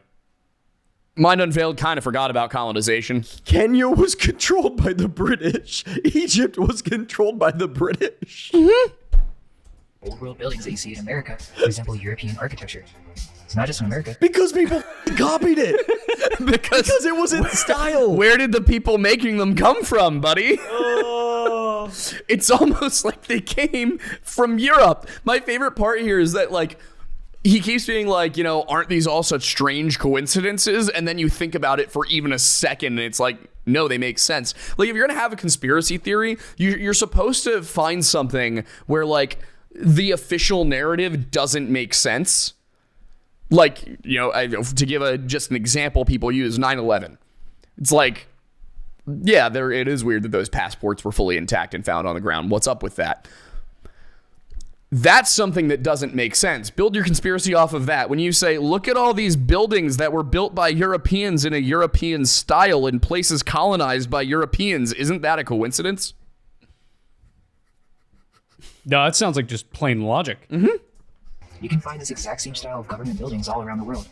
Mind Unveiled kind of forgot about colonization. Kenya was controlled by the British. Egypt was controlled by the British. old world buildings that you see in America resemble European architecture. It's not just in America. Because people copied it. because it was in style. Where did the people making them come from, buddy? It's almost like they came from Europe. My favorite part here is that, like, he keeps being like, you know, aren't these all such strange coincidences? And then you think about it for even a second, and it's like, no, they make sense. Like, if you're going to have a conspiracy theory, you're supposed to find something where, like, the official narrative doesn't make sense. Like, you know, to give just an example, people use 9/11. It's like, yeah, it is weird that those passports were fully intact and found on the ground. What's up with that? That's something that doesn't make sense. Build your conspiracy off of that. When you say, look at all these buildings that were built by Europeans in a European style in places colonized by Europeans, isn't that a coincidence? No, that sounds like just plain logic. You can find this exact same style of government buildings all around the world.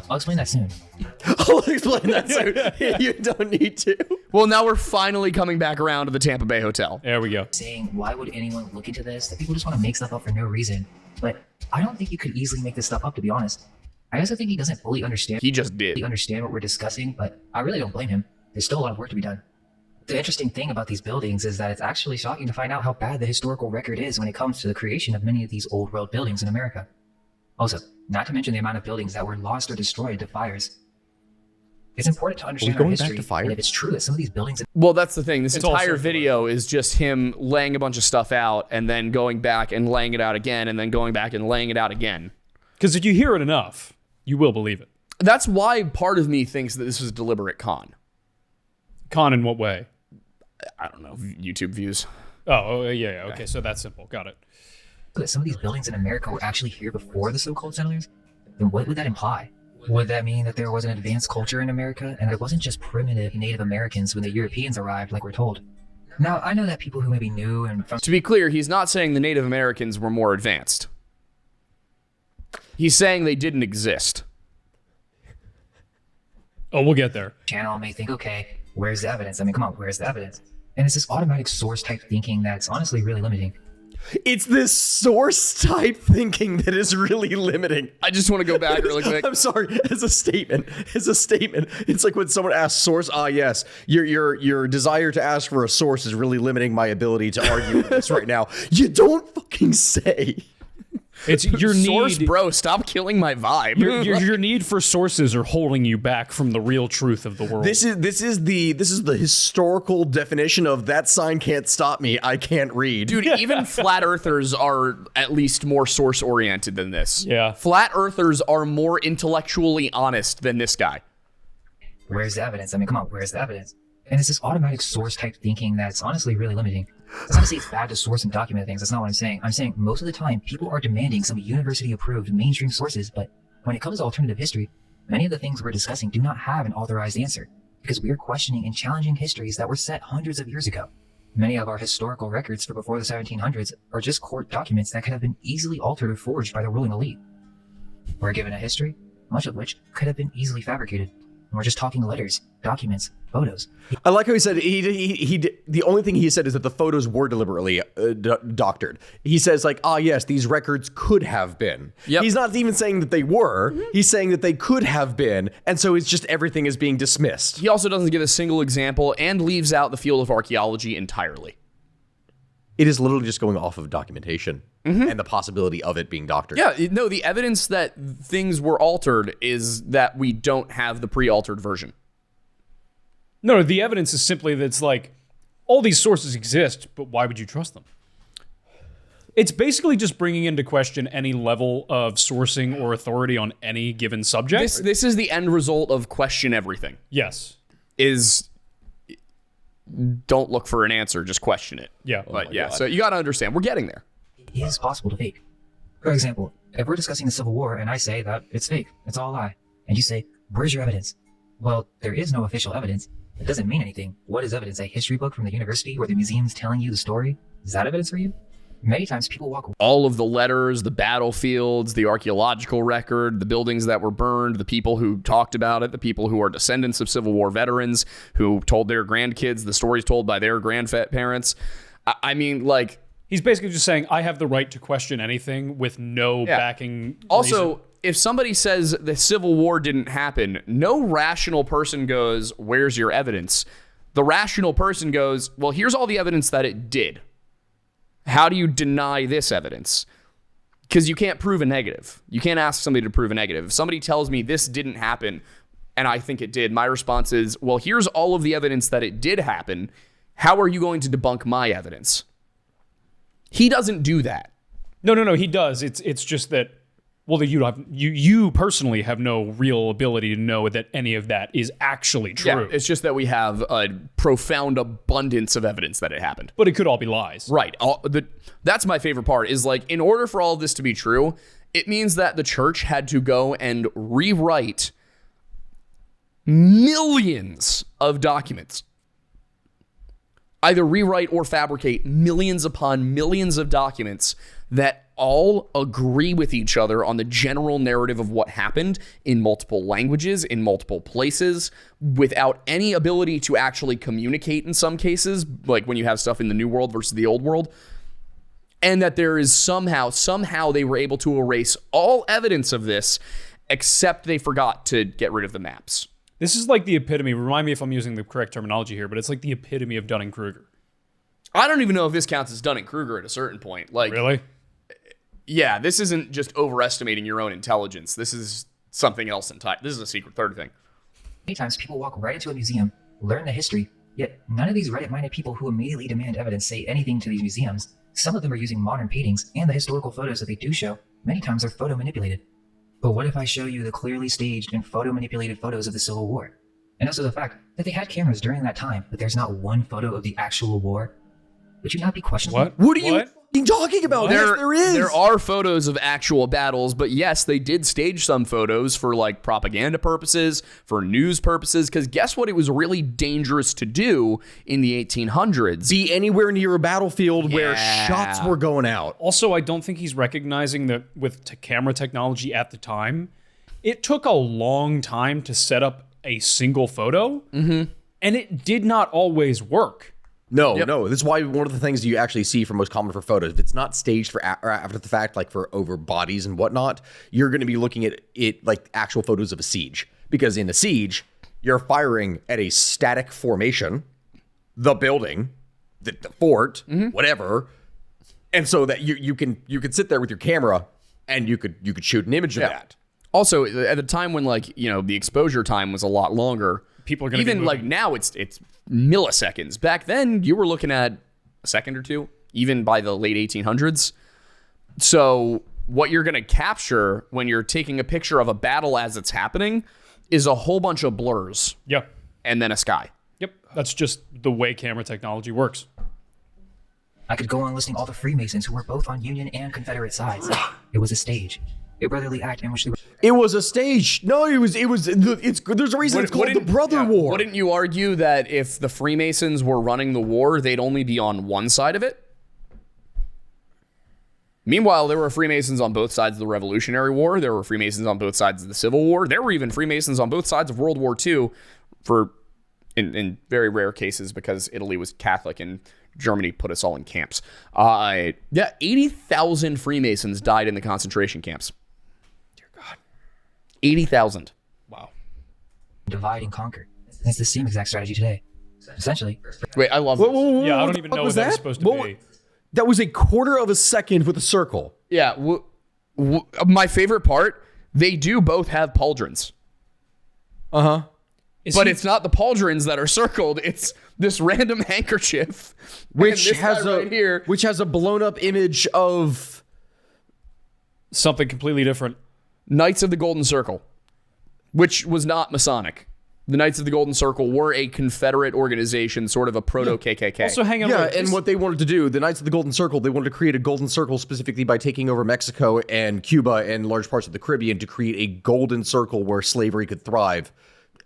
I'll explain that soon. I'll explain that soon. You don't need to. Well, now we're finally coming back around to the Tampa Bay Hotel. There we go. Saying, why would anyone look into this? That people just want to make stuff up for no reason. But I don't think you could easily make this stuff up, to be honest. I also think he doesn't fully understand. He just did. Understand what we're discussing, but I really don't blame him. There's still a lot of work to be done. The interesting thing about these buildings is that it's actually shocking to find out how bad the historical record is when it comes to the creation of many of these old world buildings in America. Also, not to mention the amount of buildings that were lost or destroyed to fires. It's important to understand our going back history, to fire? and if it's true that some of these buildings... Well, that's the thing. This It's all entire circular. video is just him laying a bunch of stuff out and then going back and laying it out again and then going back and laying it out again. Because if you hear it enough, you will believe it. That's why part of me thinks that this is a deliberate con. Con in what way? I don't know, YouTube views. Yeah. Okay, so that's simple. Got it. That some of these buildings in America were actually here before the so-called settlers, then what would that imply? Would that mean that there was an advanced culture in America and that it wasn't just primitive Native Americans when the Europeans arrived like we're told? Now, I know that people who maybe knew and from To be clear, he's not saying the Native Americans were more advanced. He's saying they didn't exist. Oh, we'll get there. channel may think, okay, where's the evidence? I mean, come on, where's the evidence? And it's this automatic source type thinking that's honestly really limiting. It's this source type thinking that is really limiting. I just want to go back really quick. I'm sorry. As a statement, it's like when someone asks source. Yes, your desire to ask for a source is really limiting my ability to argue with this right now. You don't fucking say. It's your Source, need, bro, stop killing my vibe. your need for sources are holding you back from the real truth of the world. This is the historical definition of that sign can't stop me. I can't read. Dude, even flat earthers are at least more source oriented than this. Yeah. Flat earthers are more intellectually honest than this guy. Where's the evidence? I mean, come on, where's the evidence? And it's this automatic source type thinking that's honestly really limiting. It's not to say it's bad to source and document things. That's not what I'm saying. I'm saying most of the time, people are demanding some university-approved mainstream sources, but when it comes to alternative history, many of the things we're discussing do not have an authorized answer, because we are questioning and challenging histories that were set hundreds of years ago. Many of our historical records for before the 1700s are just court documents that could have been easily altered or forged by the ruling elite. We're given a history, much of which could have been easily fabricated. And we're just talking letters, documents, photos. I like how he said the only thing he said is that the photos were deliberately doctored. He says like, yes, these records could have been. Yep. He's not even saying that they were. He's saying that they could have been, and so it's just everything is being dismissed. He also doesn't give a single example and leaves out the field of archaeology entirely. It is literally just going off of documentation and the possibility of it being doctored. Yeah, no, the evidence that things were altered is that we don't have the pre-altered version. No, the evidence is simply that it's like, all these sources exist, but why would you trust them? It's basically just bringing into question any level of sourcing or authority on any given subject. This is the end result of question everything. Yes. Don't look for an answer, just question it. Yeah. But yeah, so you got to understand, we're getting there. It is possible to fake. For example, if we're discussing the Civil War and I say that it's fake, it's all a lie, and you say, where's your evidence? Well, there is no official evidence. It doesn't mean anything. What is evidence? A history book from the university or the museum's telling you the story? Is that evidence for you? Many times people walk away. All of the letters, the battlefields, the archaeological record, the buildings that were burned, the people who talked about it, the people who are descendants of Civil War veterans who told their grandkids the stories told by their grandparents. I mean, like... He's basically just saying, I have the right to question anything with no backing Also, reason. if somebody says the Civil War didn't happen, no rational person goes, where's your evidence? The rational person goes, well, here's all the evidence that it did. How do you deny this evidence? Because you can't prove a negative. You can't ask somebody to prove a negative. If somebody tells me this didn't happen and I think it did, my response is, well, here's all of the evidence that it did happen. How are you going to debunk my evidence? He doesn't do that. No, he does. It's just that, well, you personally have no real ability to know that any of that is actually true. Yeah, it's just that we have a profound abundance of evidence that it happened. But it could all be lies. Right. That's my favorite part is like, in order for all of this to be true, it means that the church had to go and rewrite millions of documents. Either rewrite or fabricate millions upon millions of documents that all agree with each other on the general narrative of what happened in multiple languages, in multiple places, without any ability to actually communicate in some cases, like when you have stuff in the New World versus the Old World. And that there is somehow they were able to erase all evidence of this, except they forgot to get rid of the maps. This is like the epitome, remind me if I'm using the correct terminology here, but it's like the epitome of Dunning-Kruger. I don't even know if this counts as Dunning-Kruger at a certain point. Like, really? Yeah, this isn't just overestimating your own intelligence. This is something else entirely. This is a secret third thing. Many times people walk right into a museum, learn the history, yet none of these Reddit-minded people who immediately demand evidence say anything to these museums. Some of them are using modern paintings, and the historical photos that they do show, many times are photo manipulated. But what if I show you the clearly staged and photo-manipulated photos of the Civil War? And also the fact that they had cameras during that time, but there's not one photo of the actual war? Would you not be questionable? What are you fucking talking about? Yes, there is. There are photos of actual battles, but yes, they did stage some photos for like propaganda purposes, for news purposes, because guess what? It was really dangerous to do in the 1800s. Be anywhere near a battlefield where shots were going out. Also, I don't think he's recognizing that with camera technology at the time, it took a long time to set up a single photo, and it did not always work. No. This is why one of the things you actually see for most common for photos, if it's not staged for after the fact, like for over bodies and whatnot, you're going to be looking at it like actual photos of a siege. Because in a siege, you're firing at a static formation, the building, the fort, whatever, and so that you can sit there with your camera and you could shoot an image of that. Also, at a time when the exposure time was a lot longer, people are going to even like now it's milliseconds. Back then, you were looking at a second or two, even by the late 1800s. So what you're going to capture when you're taking a picture of a battle as it's happening is a whole bunch of blurs. Yeah. And then a sky. Yep. That's just the way camera technology works. I could go on listing all the Freemasons who were both on Union and Confederate sides. It was a stage. A brotherly act in which they were... It was a stage. No, there's a reason it's called the Brother War. Wouldn't you argue that if the Freemasons were running the war, they'd only be on one side of it? Meanwhile, there were Freemasons on both sides of the Revolutionary War. There were Freemasons on both sides of the Civil War. There were even Freemasons on both sides of World War II in very rare cases because Italy was Catholic and Germany put us all in camps. 80,000 Freemasons died in the concentration camps. 80,000. Wow. divide and conquer. It's the same exact strategy today. Essentially. Wait, I love this. Yeah, I don't even know what that's supposed to be. That was a quarter of a second with a circle. Yeah, my favorite part, they do both have pauldrons. Uh-huh. But it's not the pauldrons that are circled. It's this random handkerchief, which has a blown up image of something completely different. Knights of the Golden Circle, which was not Masonic. The Knights of the Golden Circle were a Confederate organization, sort of a proto-KKK. Also, hang on. And what they wanted to do, the Knights of the Golden Circle, they wanted to create a Golden Circle specifically by taking over Mexico and Cuba and large parts of the Caribbean to create a golden circle where slavery could thrive.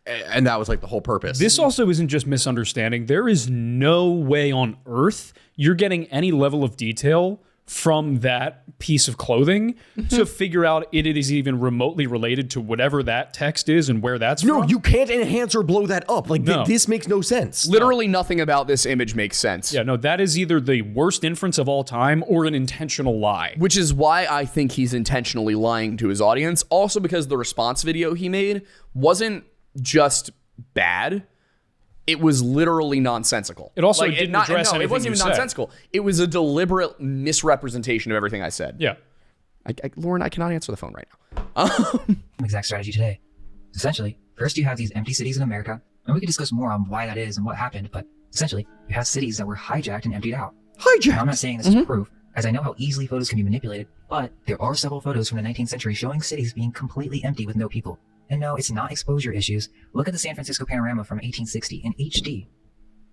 And that was like the whole purpose. This also isn't just misunderstanding. There is no way on earth you're getting any level of detail from that piece of clothing to figure out it is even remotely related to whatever that text is and where that's from. No, you can't enhance or blow that up. Like, No. this makes no sense. Literally nothing about this image makes sense. Yeah, no, that is either the worst inference of all time or an intentional lie. Which is why I think he's intentionally lying to his audience. Also because the response video he made wasn't just bad. It was literally nonsensical. It also didn't address anything it wasn't even you said. nonsensical. It was a deliberate misrepresentation of everything I said. Yeah. Lauren, I cannot answer the phone right now. Exact strategy today. Essentially, first you have these empty cities in America, and we could discuss more on why that is and what happened, but essentially, you have cities that were hijacked and emptied out. Now, I'm not saying this is proof, as I know how easily photos can be manipulated, but there are several photos from the 19th century showing cities being completely empty with no people. And no, it's not exposure issues. Look at the San Francisco panorama from 1860 in HD.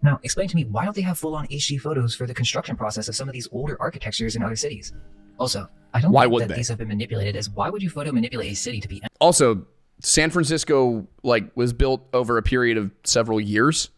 Now, explain to me, why don't they have full-on HD photos for the construction process of some of these older architectures in other cities? Also, I don't think that these have been manipulated, as why would you photo manipulate a city to be empty? Also, San Francisco was built over a period of several years.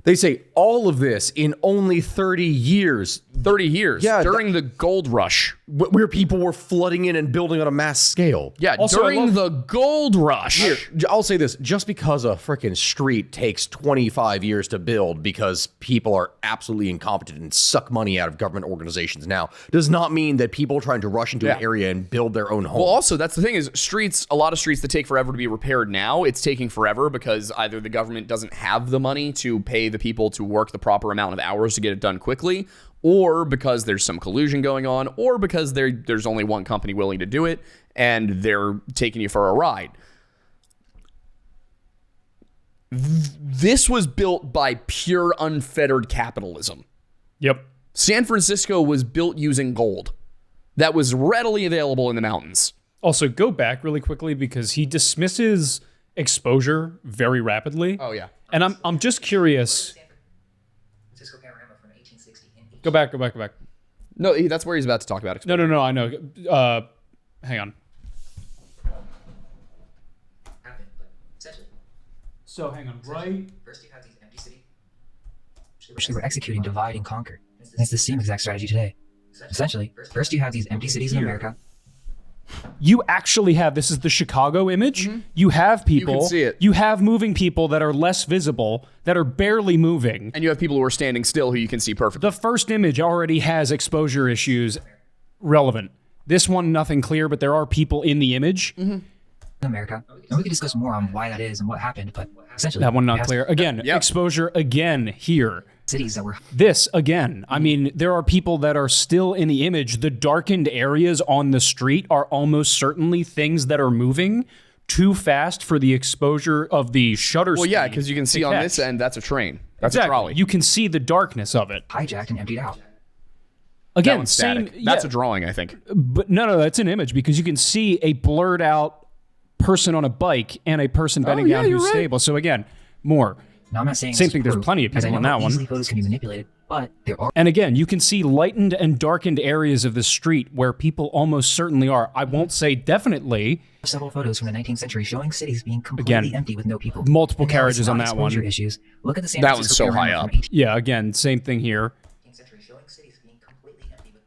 They say all of this in only 30 years. 30 years. Yeah, during the gold rush. Where people were flooding in and building on a mass scale. Yeah, Also, during the gold rush. Here, I'll say this. Just because a freaking street takes 25 years to build because people are absolutely incompetent and suck money out of government organizations now does not mean that people trying to rush into an area and build their own home. Well, also, that's the thing is a lot of streets that take forever to be repaired now, it's taking forever because either the government doesn't have the money to pay the people to work the proper amount of hours to get it done quickly, or because there's some collusion going on, or because there's only one company willing to do it, and they're taking you for a ride. This was built by pure unfettered capitalism. Yep. San Francisco was built using gold that was readily available in the mountains. Also, go back really quickly because he dismisses exposure very rapidly. Oh yeah. And I'm just curious. Francisco panorama from 1860 in Go back. No, that's where he's about to talk about it. No, I know. Hang on. happened, but essentially, So hang on, right? first you have these empty cities, which they were executing divide and conquer. And it's the same exact strategy today. Essentially, first you have these empty cities in America. You actually have, this is the Chicago image. You have people, You can see it. you have moving people that are less visible, that are barely moving. And you have people who are standing still who you can see perfectly. The first image already has exposure issues relevant. This one, nothing clear, but there are people in the image. In America, and we could discuss more on why that is and what happened, but essentially, That one it not has clear. Again, Yep. exposure again here. cities that were This again. I mean, there are people that are still in the image. The darkened areas on the street are almost certainly things that are moving too fast for the exposure of the shutter Well, speed. yeah, because you can see to on catch. this end, that's a train. That's a Exactly. trolley. You can see the darkness of it. hijacked and emptied out. that Again, one's same. static. That's yeah, a drawing, I think. but no, that's an image because you can see a blurred out person on a bike and a person bending yeah, down you're who's right. stable. So again, more. Now, I'm not saying Same this is thing, there's proof, plenty of as I people know on how that one. easily photos can be manipulated, but there are And again, you can see lightened and darkened areas of the street where people almost certainly are. I won't say definitely. several photos from the 19th century showing cities being completely Again, empty with no people. multiple And now carriages it's on not that one. exposure Issues. Look at the San That one's Francisco so high panorama up. from 18th Yeah, again, same thing here. century showing cities being completely empty with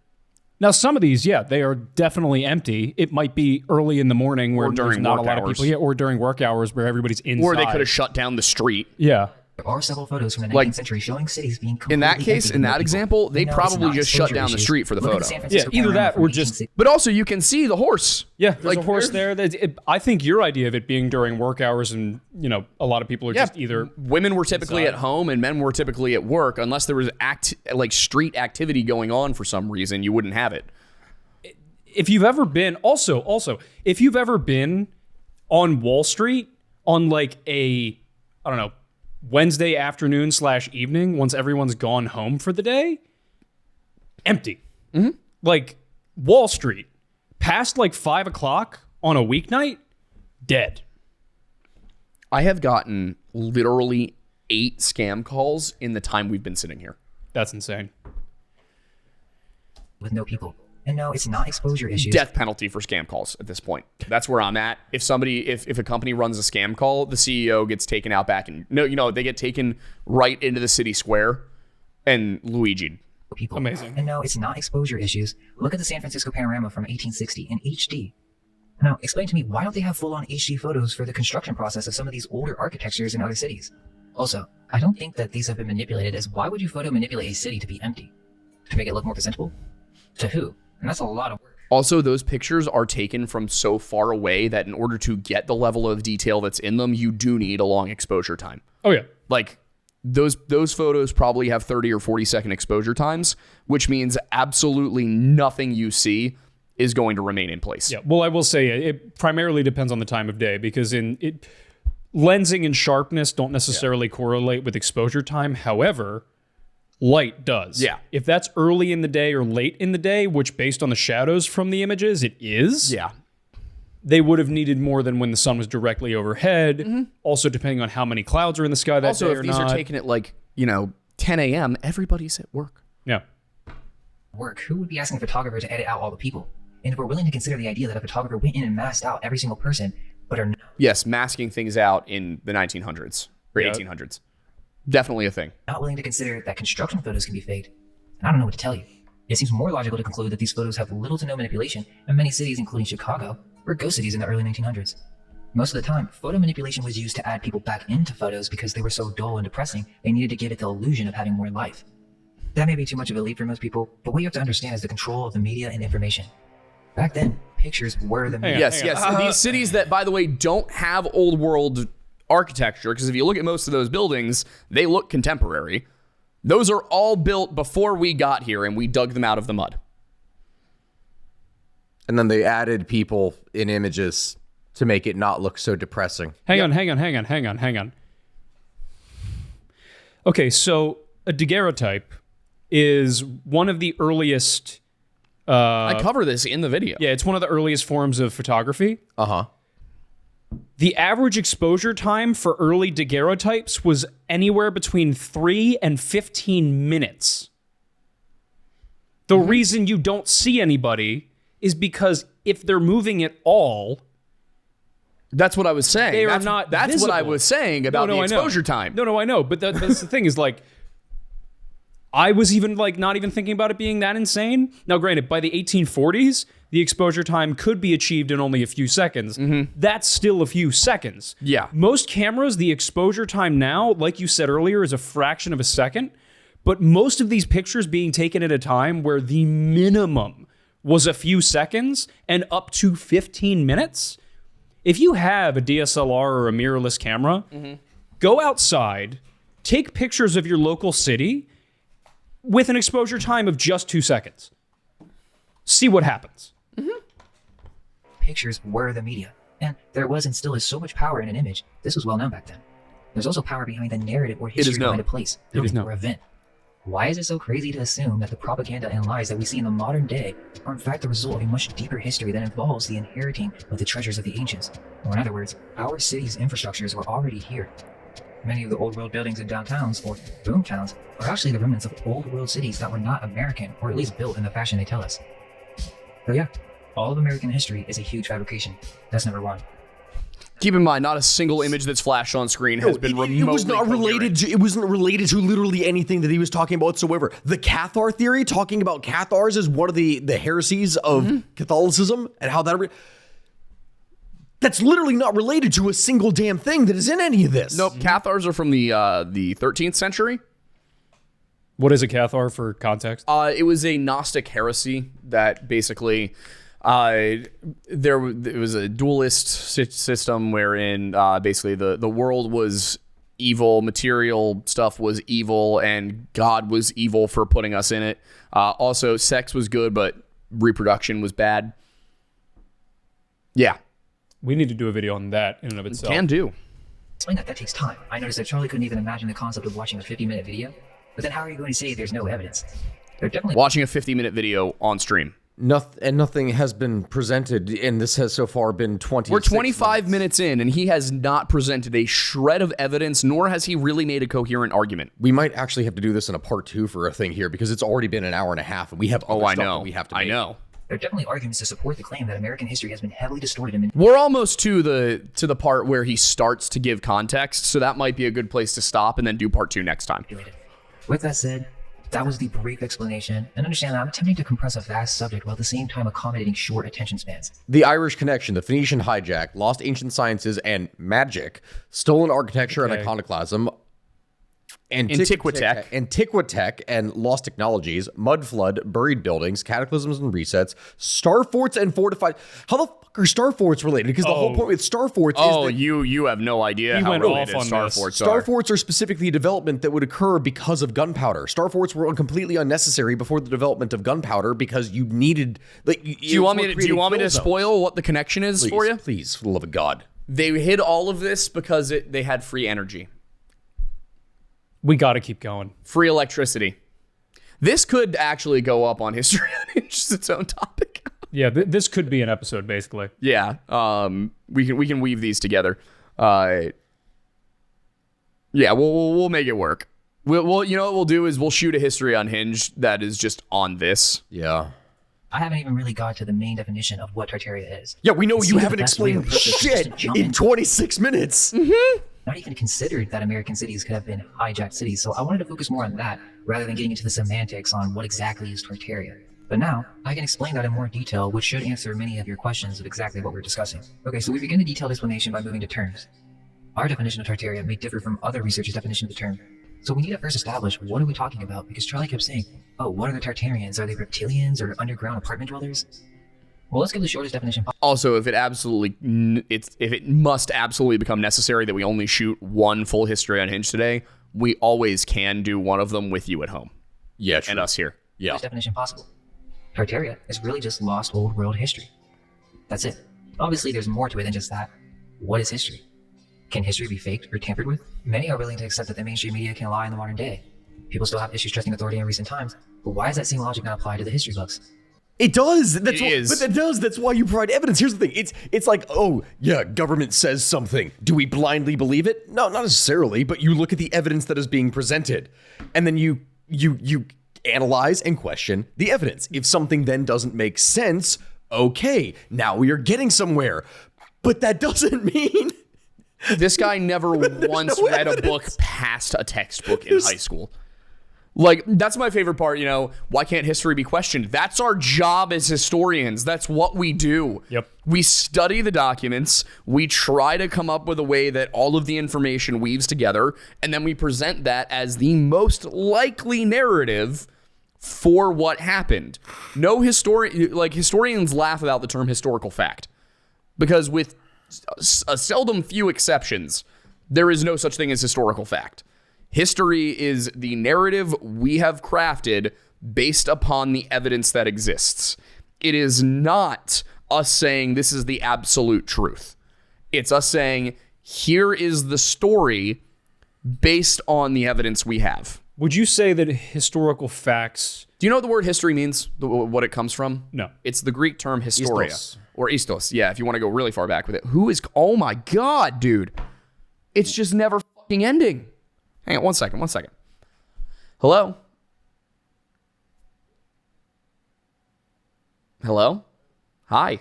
Now, some of these, yeah, they are definitely empty. It might be early in the morning where Or during there's not a work lot hours. of people. Yeah, or during work hours where everybody's inside. Or they could have shut down the street. Yeah. There are several photos from the 19th Like, century showing cities being completely In that empty case, with in no that people. example, they We know it's probably not just shut exposure down the issues. street for the Look at photo. San Francisco Yeah, either panorama that from or just- 1860. But also, you can see the horse. Yeah, there's Like, a horse there's- there. I think your idea of it being during work hours and, a lot of people are just either... Women were typically at home and men were typically at work. Unless there was street activity going on for some reason, you wouldn't have it. If you've ever been... Also, if you've ever been on Wall Street on like a, I don't know, Wednesday afternoon / evening, once everyone's gone home for the day, empty. Like Wall Street, past like 5 o'clock on a weeknight, dead. I have gotten literally 8 scam calls in the time we've been sitting here. That's insane. with no people. And no, it's not exposure issues. Death penalty for scam calls at this point. That's where I'm at. If a company runs a scam call, the CEO gets taken out back and they get taken right into the city square and Luigi'd. People. Amazing. And no, it's not exposure issues. Look at the San Francisco panorama from 1860 in HD. Now, explain to me, why don't they have full-on HD photos for the construction process of some of these older architectures in other cities? Also, I don't think that these have been manipulated, as why would you photo manipulate a city to be empty? To make it look more presentable? To who? And that's a lot of work. Also, those pictures are taken from so far away that in order to get the level of detail that's in them, you do need a long exposure time. Oh, yeah. Like those photos probably have 30 or 40 second exposure times, which means absolutely nothing you see is going to remain in place. Yeah. Well, I will say it primarily depends on the time of day because lensing and sharpness don't necessarily correlate with exposure time. However, light does. Yeah. If that's early in the day or late in the day, which based on the shadows from the images, it is. Yeah. They would have needed more than when the sun was directly overhead. Also, depending on how many clouds are in the sky that Also, day if or these not. are taken at 10 a.m., everybody's at work. Yeah. Work. Who would be asking a photographer to edit out all the people? And if we're willing to consider the idea that a photographer went in and masked out every single person, but are Yes, masking things out in the 1900s or 1800s. Definitely a thing. not willing to consider that construction photos can be faked, and I don't know what to tell you. It seems more logical to conclude that these photos have little to no manipulation, and many cities, including Chicago, were ghost cities in the early 1900s. Most of the time, photo manipulation was used to add people back into photos because they were so dull and depressing, they needed to give it the illusion of having more life. That may be too much of a leap for most people, but what you have to understand is the control of the media and information. Back then, pictures were the media. Yes, yes. These cities that, by the way, don't have old world architecture, because if you look at most of those buildings, they look contemporary. Those are all built before we got here, and we dug them out of the mud. And then they added people in images to make it not look so depressing. Hang on. Okay, so a daguerreotype is one of the earliest I cover this in the video. Yeah, it's one of the earliest forms of photography. Uh-huh. The average exposure time for early daguerreotypes was anywhere between 3 and 15 minutes. The reason you don't see anybody is because if they're moving at all, That's what I was saying. they are that's, not That's what I visible. was saying about the I know. exposure time. No, I know. But that's the thing is like, I was even like not even thinking about it being that insane. Now, granted, by the 1840s, the exposure time could be achieved in only a few seconds. That's still a few seconds. Yeah. Most cameras, the exposure time now, like you said earlier, is a fraction of a second. But most of these pictures being taken at a time where the minimum was a few seconds and up to 15 minutes. If you have a DSLR or a mirrorless camera, go outside, take pictures of your local city with an exposure time of just 2 seconds. See what happens. Pictures were the media, and there was and still is so much power in an image. This was well known back then. There's also power behind the narrative or history behind a place, building, or event. Why is it so crazy to assume that the propaganda and lies that we see in the modern day are in fact the result of a much deeper history that involves the inheriting of the treasures of the ancients? Or in other words, our city's infrastructures were already here. Many of the old world buildings and downtowns, or boom towns, are actually the remnants of old world cities that were not American, or at least built in the fashion they tell us. So yeah, all of American history is a huge fabrication. That's number one. Keep in mind, not a single image that's flashed on screen has been remotely It was not coherent. related to, it wasn't related to literally anything that he was talking about whatsoever. The Cathar theory, talking about Cathars is one of the heresies of Catholicism and how that... That's literally not related to a single damn thing that is in any of this. Nope, Cathars are from the 13th century. What is a Cathar for context? It was a Gnostic heresy that basically it was a dualist system wherein basically the world was evil, material stuff was evil, and God was evil for putting us in it. Also, sex was good, but reproduction was bad. Yeah, We need to do a video on that in and of itself. can do. Explain that takes time. I noticed that Charlie couldn't even imagine the concept of watching a 50-minute video. But then how are you going to say there's no evidence? There definitely Watching a 50-minute video on stream. Nothing has been presented, and this has so far been 20. We're 25 minutes in, and he has not presented a shred of evidence, nor has he really made a coherent argument. We might actually have to do this in a part 2 for a thing here because it's already been an hour and a half, and we have other stuff that we have to make. I know. there are definitely arguments to support the claim that American history has been heavily distorted and We're almost to the part where he starts to give context, so that might be a good place to stop and then do part 2 next time. manipulated. With that said, that was the brief explanation, and understand that I'm attempting to compress a vast subject while at the same time accommodating short attention spans. The Irish Connection, the Phoenician hijack, lost ancient sciences and magic, stolen architecture and iconoclasm, Antiquitech and lost technologies, mud flood, buried buildings, cataclysms and resets, star forts and fortified. How the fuck are star forts related? Because the whole point with star forts is that you have no idea how went related off on Star this. Forts Star are. forts are specifically a development that would occur because of gunpowder. Star forts were completely unnecessary before the development of gunpowder because you needed. Like, Do you want me to spoil what the connection is for you? Please, for the love of God. They hid all of this because they had free energy, We got to keep going. free electricity. This could actually go up on History Unhinged, its own topic. Yeah, this could be an episode, basically. Yeah, we can weave these together. Yeah, we'll make it work. We'll you know what we'll do is we'll shoot a History Unhinged that is just on this. Yeah. I haven't even really got to the main definition of what Tartaria is. Yeah, we know It you seems haven't the best way to explained approach this is just shit to jump in into 26 minutes. Not even considered that American cities could have been hijacked cities, so I wanted to focus more on that rather than getting into the semantics on what exactly is Tartaria. But now, I can explain that in more detail, which should answer many of your questions of exactly what we're discussing. Okay, so we begin the detailed explanation by moving to terms. Our definition of Tartaria may differ from other researchers' definition of the term. So we need to first establish what are we talking about, because Charlie kept saying, oh, what are the Tartarians? Are they reptilians or underground apartment dwellers? Well, let's give the shortest definition possible. Also, if it must absolutely become necessary that we only shoot one full History Unhinged today, we always can do one of them with you at home Yeah, true. and us here. Yeah. Definition possible. Tartaria is really just lost old world history. That's it. Obviously, there's more to it than just that. What is history? Can history be faked or tampered with? Many are willing to accept that the mainstream media can lie in the modern day. People still have issues trusting authority in recent times, but why does that same logic not apply to the history books? It does. It is. But that does. That's why you provide evidence. Here's the thing. It's like, oh, yeah, government says something. Do we blindly believe it? No, not necessarily. But you look at the evidence that is being presented, and then you analyze and question the evidence. If something then doesn't make sense, okay, now we are getting somewhere. But that doesn't mean This guy never once no read a evidence. book past a textbook in high school. Like, that's my favorite part, why can't history be questioned? That's our job as historians. That's what we do. Yep. We study the documents, we try to come up with a way that all of the information weaves together, and then we present that as the most likely narrative for what happened. No historians laugh about the term historical fact, because with a seldom few exceptions, there is no such thing as historical fact. History is the narrative we have crafted based upon the evidence that exists. It is not us saying this is the absolute truth. It's us saying, here is the story based on the evidence we have. Would you say that historical facts? Do you know what the word history means? What it comes from? No. It's the Greek term historia. Istos. Or istos, yeah, if you want to go really far back with it. Oh my God, dude. It's just never fucking ending. Hang on, one second. Hello? Hello? Hi.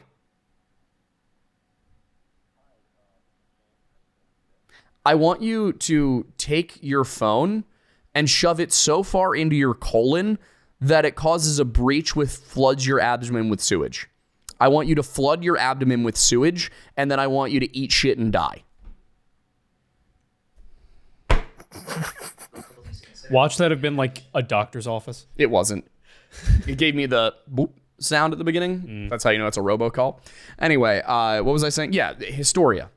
I want you to take your phone and shove it so far into your colon that it causes a breach which floods your abdomen with sewage. I want you to flood your abdomen with sewage, and then I want you to eat shit and die. Watch that have been like a doctor's office. It wasn't. It gave me the boop sound at the beginning. That's how you know it's a robocall. Anyway, what was I saying? Yeah, historia.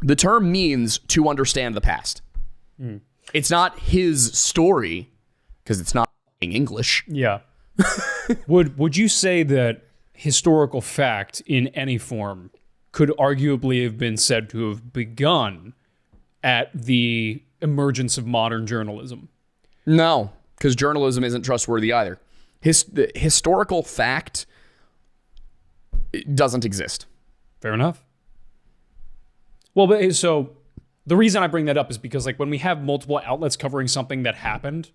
The term means to understand the past. It's not his story, because it's not English. Yeah. Would you say that historical fact in any form could arguably have been said to have begun at the emergence of modern journalism? No, because journalism isn't trustworthy either. The historical fact doesn't exist. Fair enough. Well, but so the reason I bring that up is because like when we have multiple outlets covering something that happened,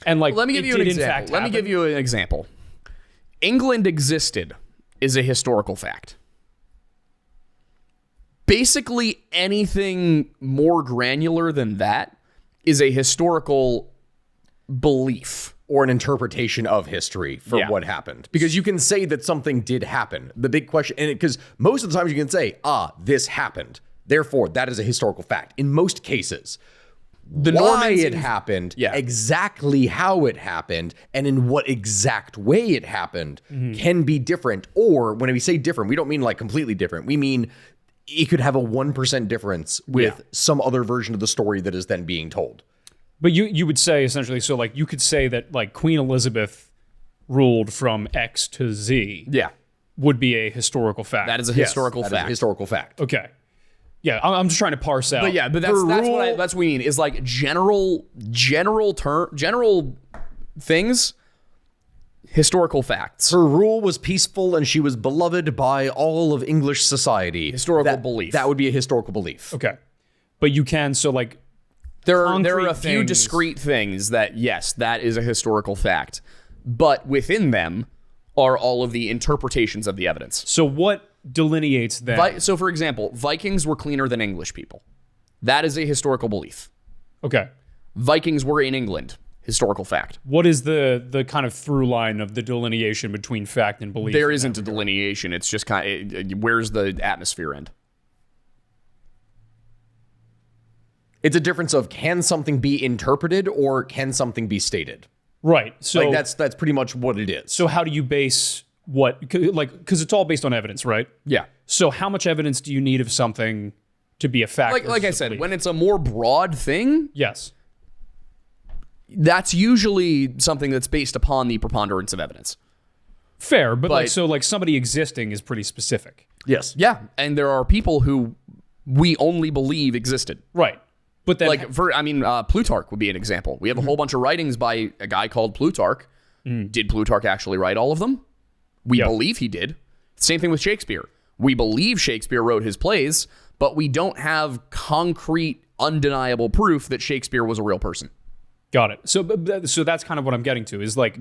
and like Let me give you an example. Let me give you an example. England existed is a historical fact. Basically, anything more granular than that is a historical belief. or an interpretation of history for what happened. Because you can say that something did happen. The big question, and because most of the times you can say, this happened. Therefore, that is a historical fact. In most cases, why Normans it happened, exactly how it happened, and in what exact way it happened can be different. Or when we say different, we don't mean like completely different. We mean it could have a 1% difference with some other version of the story that is then being told. But you would say essentially, so like you could say that like Queen Elizabeth ruled from X to Z. Yeah. Would be a historical fact. That is a historical That is a fact. historical fact. Okay. Yeah, I'm just trying to parse out. But yeah, but that's what we mean is like general things, historical facts. Her rule was peaceful and she was beloved by all of English society. Historical belief. That would be a historical belief. Okay. But you can, so like, There are a concrete few things. discrete things that, yes, that is a historical fact. But within them are all of the interpretations of the evidence. so what delineates that? So, for example, Vikings were cleaner than English people. That is a historical belief. Okay. Vikings were in England. Historical fact. What is the kind of through line of the delineation between fact and belief? There isn't a delineation. It's just kind of, where's the atmosphere end? It's a difference of can something be interpreted or can something be stated? Right. So Like that's pretty much what it is. So how do you base what, like, because it's all based on evidence, right? Yeah. So how much evidence do you need of something to be a fact? Like I versus a said, belief? when it's a more broad thing, Yes. that's usually something that's based upon the preponderance of evidence. Fair, but like, But- so like somebody existing is pretty specific. Yes. Yeah, and there are people who we only believe existed. Right. But then Plutarch would be an example. We have a whole bunch of writings by a guy called Plutarch. Did Plutarch actually write all of them? We believe he did. Same thing with Shakespeare. We believe Shakespeare wrote his plays, but we don't have concrete, undeniable proof that Shakespeare was a real person. Got it. So that's kind of what I'm getting to is like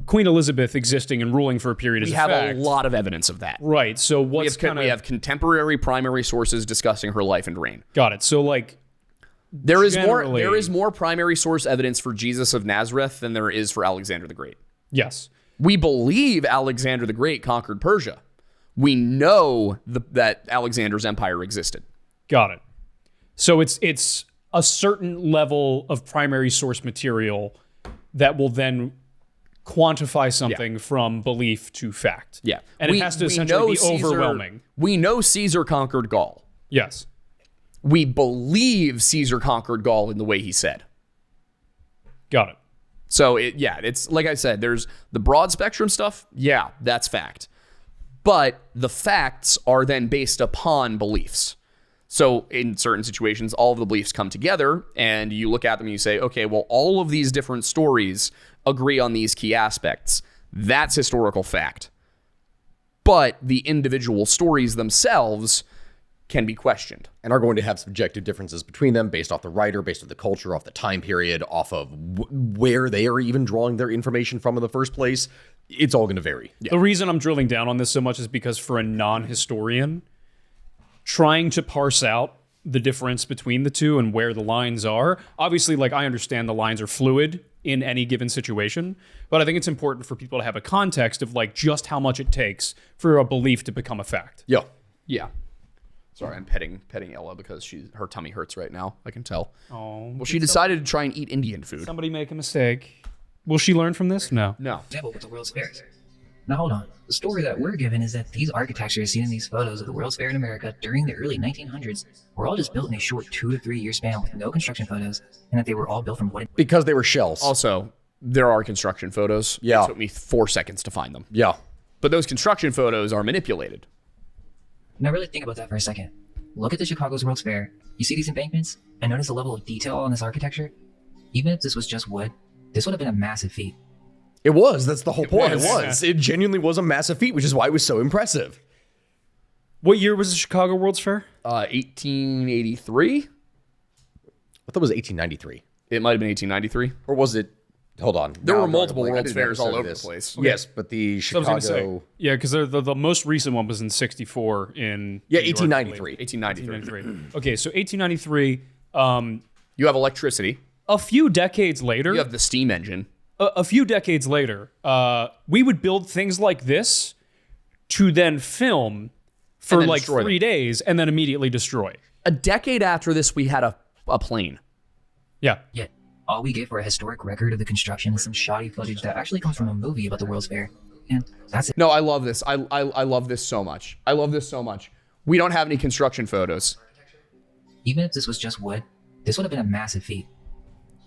Queen Elizabeth existing and ruling for a period is We a have fact. a lot of evidence of that. Right. So what's We have contemporary primary sources discussing her life and reign. Got it. So like There is generally- more primary source evidence for Jesus of Nazareth than there is for Alexander the Great. yes. We believe Alexander the Great conquered Persia. We know that Alexander's empire existed. Got it. So it's a certain level of primary source material that will then quantify something from belief to fact. Yeah. And it has to essentially be overwhelming. We know Caesar conquered Gaul. Yes. We believe Caesar conquered Gaul in the way he said. Got it. So it's like I said, there's the broad spectrum stuff. Yeah, that's fact. But the facts are then based upon beliefs. So in certain situations, all of the beliefs come together and you look at them and you say, okay, well, all of these different stories agree on these key aspects. That's historical fact. But the individual stories themselves can be questioned. And are going to have subjective differences between them based off the writer, based off the culture, off the time period, off of where they are even drawing their information from in the first place. It's all going to vary. The reason I'm drilling down on this so much is because for a non-historian, trying to parse out the difference between the two and where the lines are, obviously, like I understand the lines are fluid in any given situation, but I think it's important for people to have a context of like just how much it takes for a belief to become a fact. Yeah. Yeah. Sorry, I'm petting Ella because her tummy hurts right now. I can tell. Oh, Well, she decided to try and eat Indian food. somebody make a mistake. Will she learn from this? No. No. Example with the World's Fairs. Now hold on. The story that we're given is that these architectures seen in these photos of the World's Fair in America during the early 1900s were all just built in a short 2 to 3 year span with no construction photos, and that they were all built from wooden. Because they were shells. Also, there are construction photos. Yeah. It took me 4 seconds to find them. Yeah. But those construction photos are manipulated. Now really think about that for a second. Look at the Chicago's World's Fair. You see these embankments? And notice the level of detail on this architecture? Even if this was just wood, this would have been a massive feat. It was. That's the whole point. was. It was. It genuinely was a massive feat, which is why it was so impressive. What year was the Chicago World's Fair? 1883? I thought it was 1893. It might have been 1893. Or was it? Hold on. There Now were I'm drawing a multiple blank. I World's didn't Fairs all ever over this. the place. Yes, but the So I was Chicago. gonna say, yeah, because the most recent one was in 64 in Yeah, New York, I 1893. believe. 1893. 1893. Okay, so 1893. You have electricity. A few decades later, You have the steam engine. a few decades later, we would build things like this to then film for then like destroy 3 days and then immediately destroy. A decade after this, we had a plane. Yeah. Yet, all we get for a historic record of the construction is some shoddy footage that actually comes from a movie about the World's Fair. And that's it. No, I love this. I love this so much. I love this so much. We don't have any construction photos. Even if this was just wood, this would have been a massive feat.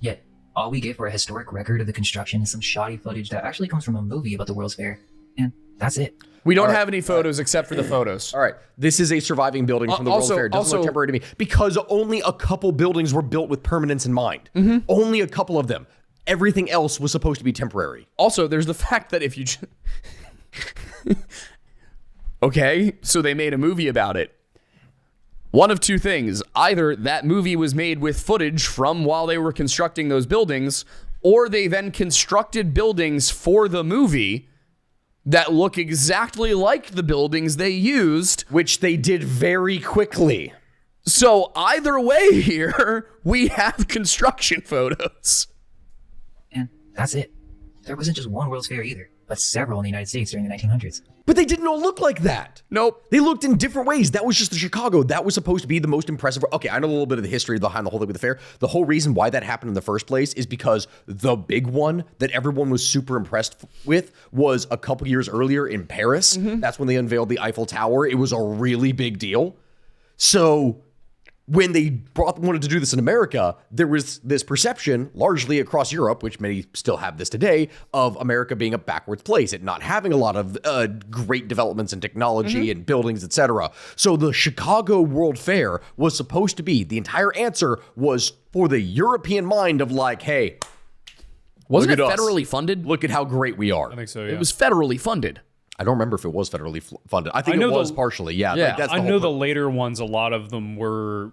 Yet, all we get for a historic record of the construction is some shoddy footage that actually comes from a movie about the World's Fair. And that's it. We don't have any photos except for the photos. All right. This is a surviving building from the Also- World's Fair. It doesn't look also- temporary to me because only a couple buildings were built with permanence in mind. Only a couple of them. Everything else was supposed to be temporary. Also, there's the fact that if you... Okay, so they made a movie about it. One of two things. Either that movie was made with footage from while they were constructing those buildings, or they then constructed buildings for the movie that look exactly like the buildings they used. Which they did very quickly. So either way here, we have construction photos. And that's it. There wasn't just one World's Fair either, but several in the United States during the 1900s. But they didn't all look like that. Nope. They looked in different ways. That was just the Chicago. That was supposed to be the most impressive. Okay, I know a little bit of the history behind the whole thing with the fair. The whole reason why that happened in the first place is because the big one that everyone was super impressed with was a couple years earlier in Paris. That's when they unveiled the Eiffel Tower. It was a really big deal. So when they wanted to do this in America, there was this perception, largely across Europe, which many still have this today, of America being a backwards place and not having a lot of great developments in technology and buildings, etc. So the Chicago World Fair was supposed to be, the entire answer was for the European mind of like, hey, Wasn't it look at us. federally funded? Look at how great we are. I think so, yeah. It was federally funded. I don't remember if it was federally funded. I think I know it was the- partially. Yeah. Yeah. Like, that's I the know whole the later ones, a lot of them were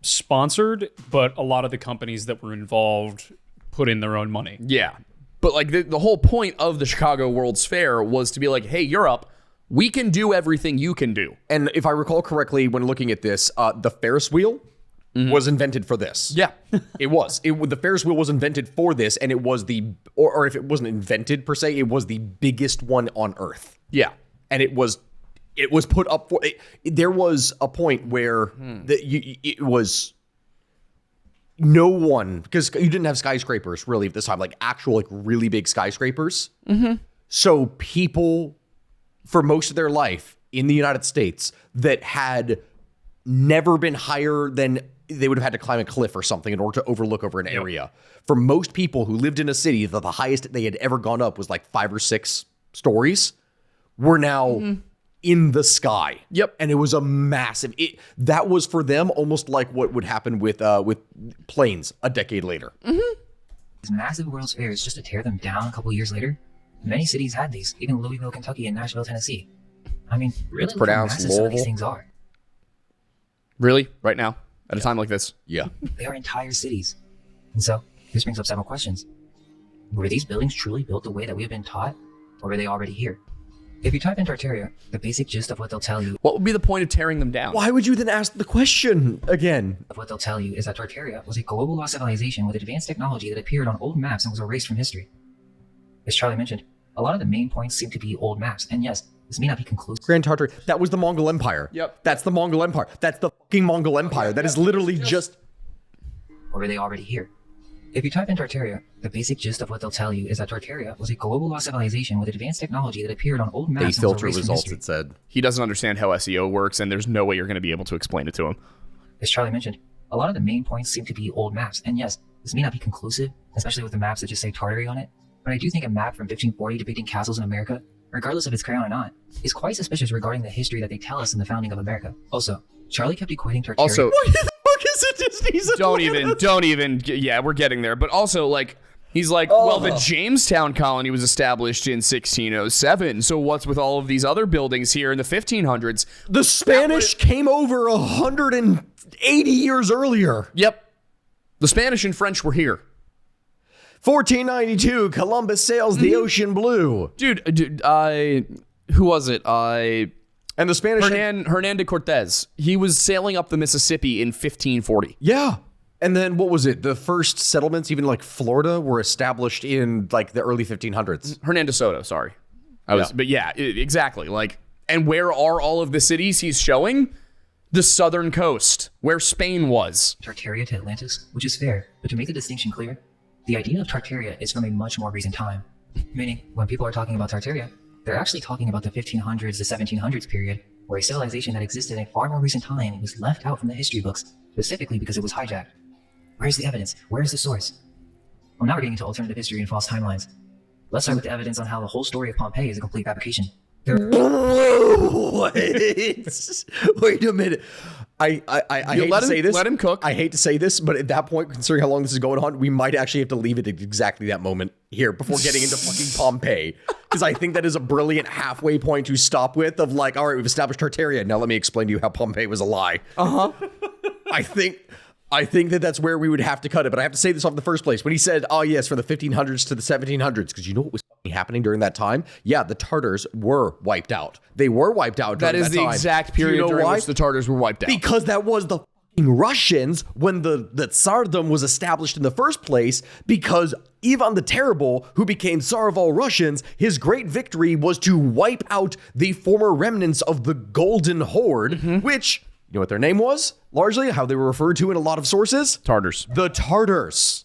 sponsored, but a lot of the companies that were involved put in their own money. Yeah. But like the whole point of the Chicago World's Fair was to be like, hey, Europe, we can do everything you can do. And if I recall correctly, when looking at this, the Ferris wheel was invented for this. Yeah. It was. The Ferris wheel was invented for this, and it was or if it wasn't invented per se, it was the biggest one on Earth. Yeah. And it was put up for. There was a point where it was no one, because you didn't have skyscrapers really at this time, like actual like really big skyscrapers. So people, for most of their life in the United States, that had never been higher than they would have had to climb a cliff or something in order to overlook over an area. For most people who lived in a city, the highest they had ever gone up was like 5 or 6 stories. We're now in the sky. Yep. And it was a massive. That was for them almost like what would happen with planes a decade later. These massive World's Fairs just to tear them down a couple years later. Many cities had these, even Louisville, Kentucky, and Nashville, Tennessee. I mean, really look how pronounced massive some of these Louisville. things are. Really? Right now? At a time like this? Yeah. They are entire cities. And so, this brings up several questions. Were these buildings truly built the way that we have been taught, or were they already here? If you type in Tartaria, the basic gist of what they'll tell you What would be the point of tearing them down? Why would you then ask the question again? is that Tartaria was a global lost civilization with advanced technology that appeared on old maps and was erased from history. As Charlie mentioned, a lot of the main points seem to be old maps, and yes, this may not be conclusive. Grand Tartary. That was the Mongol Empire. Yep. That's the Mongol Empire. That's the fucking Mongol Empire. That is literally just. Or were they already here? If you type in Tartaria, the basic gist of what they'll tell you is that Tartaria was a global lost civilization with advanced technology that appeared on old They maps and was filter erased from results, history. it said. He doesn't understand how SEO works, and there's no way you're going to be able to explain it to him. As Charlie mentioned, a lot of the main points seem to be old maps, and yes, this may not be conclusive, especially with the maps that just say Tartary on it, but I do think a map from 1540 depicting castles in America, regardless if it's crayon or not, is quite suspicious regarding the history that they tell us in the founding of America. Also, Charlie kept equating Tartaria. Also, What the fuck is it Disney's don't even, yeah, we're getting there. But also, like, he's like, well, the Jamestown colony was established in 1607. So what's with all of these other buildings here in the 1500s? The Spanish came over 180 years earlier. Yep. The Spanish and French were here. 1492, Columbus sails the ocean blue. Dude, who was it? And the Spanish... Hernan de Cortez. He was sailing up the Mississippi in 1540. Yeah. And then what was it? The first settlements, even like Florida, were established in like the early 1500s. Hernan de Soto, sorry. But yeah, exactly. Like, and where are all of the cities he's showing? The southern coast, where Spain was. Tartaria to Atlantis, which is fair, but to make the distinction clear, the idea of Tartaria is from a much more recent time. Meaning, when people are talking about Tartaria, they're actually talking about the 1500s to 1700s period, where a civilization that existed in a far more recent time was left out from the history books, specifically because it was hijacked. Where's the evidence? Where's the source? Well, now we're getting into alternative history and false timelines. Let's start with the evidence on how the whole story of Pompeii is a complete fabrication. What? Wait a minute. I hate to say this. Let him cook. I hate to say this, but at that point, considering how long this is going on, we might actually have to leave it at exactly that moment here before getting into fucking Pompeii. Because I think that is a brilliant halfway point to stop with of like, all right, we've established Tartaria. Now let me explain to you how Pompeii was a lie. I think that that's where we would have to cut it. But I have to say this off in the first place. When he said, oh, yes, from the 1500s to the 1700s, because you know what was happening during that time? Yeah, the Tartars were wiped out. They were wiped out during That is the time. exact Do you period know during why? which the Tartars were wiped out. Because that was the fucking Russians when the Tsardom was established in the first place, because Ivan the Terrible, who became Tsar of all Russians, his great victory was to wipe out the former remnants of the Golden Horde, which... You know what their name was? Largely, how they were referred to in a lot of sources? Tartars. The Tartars.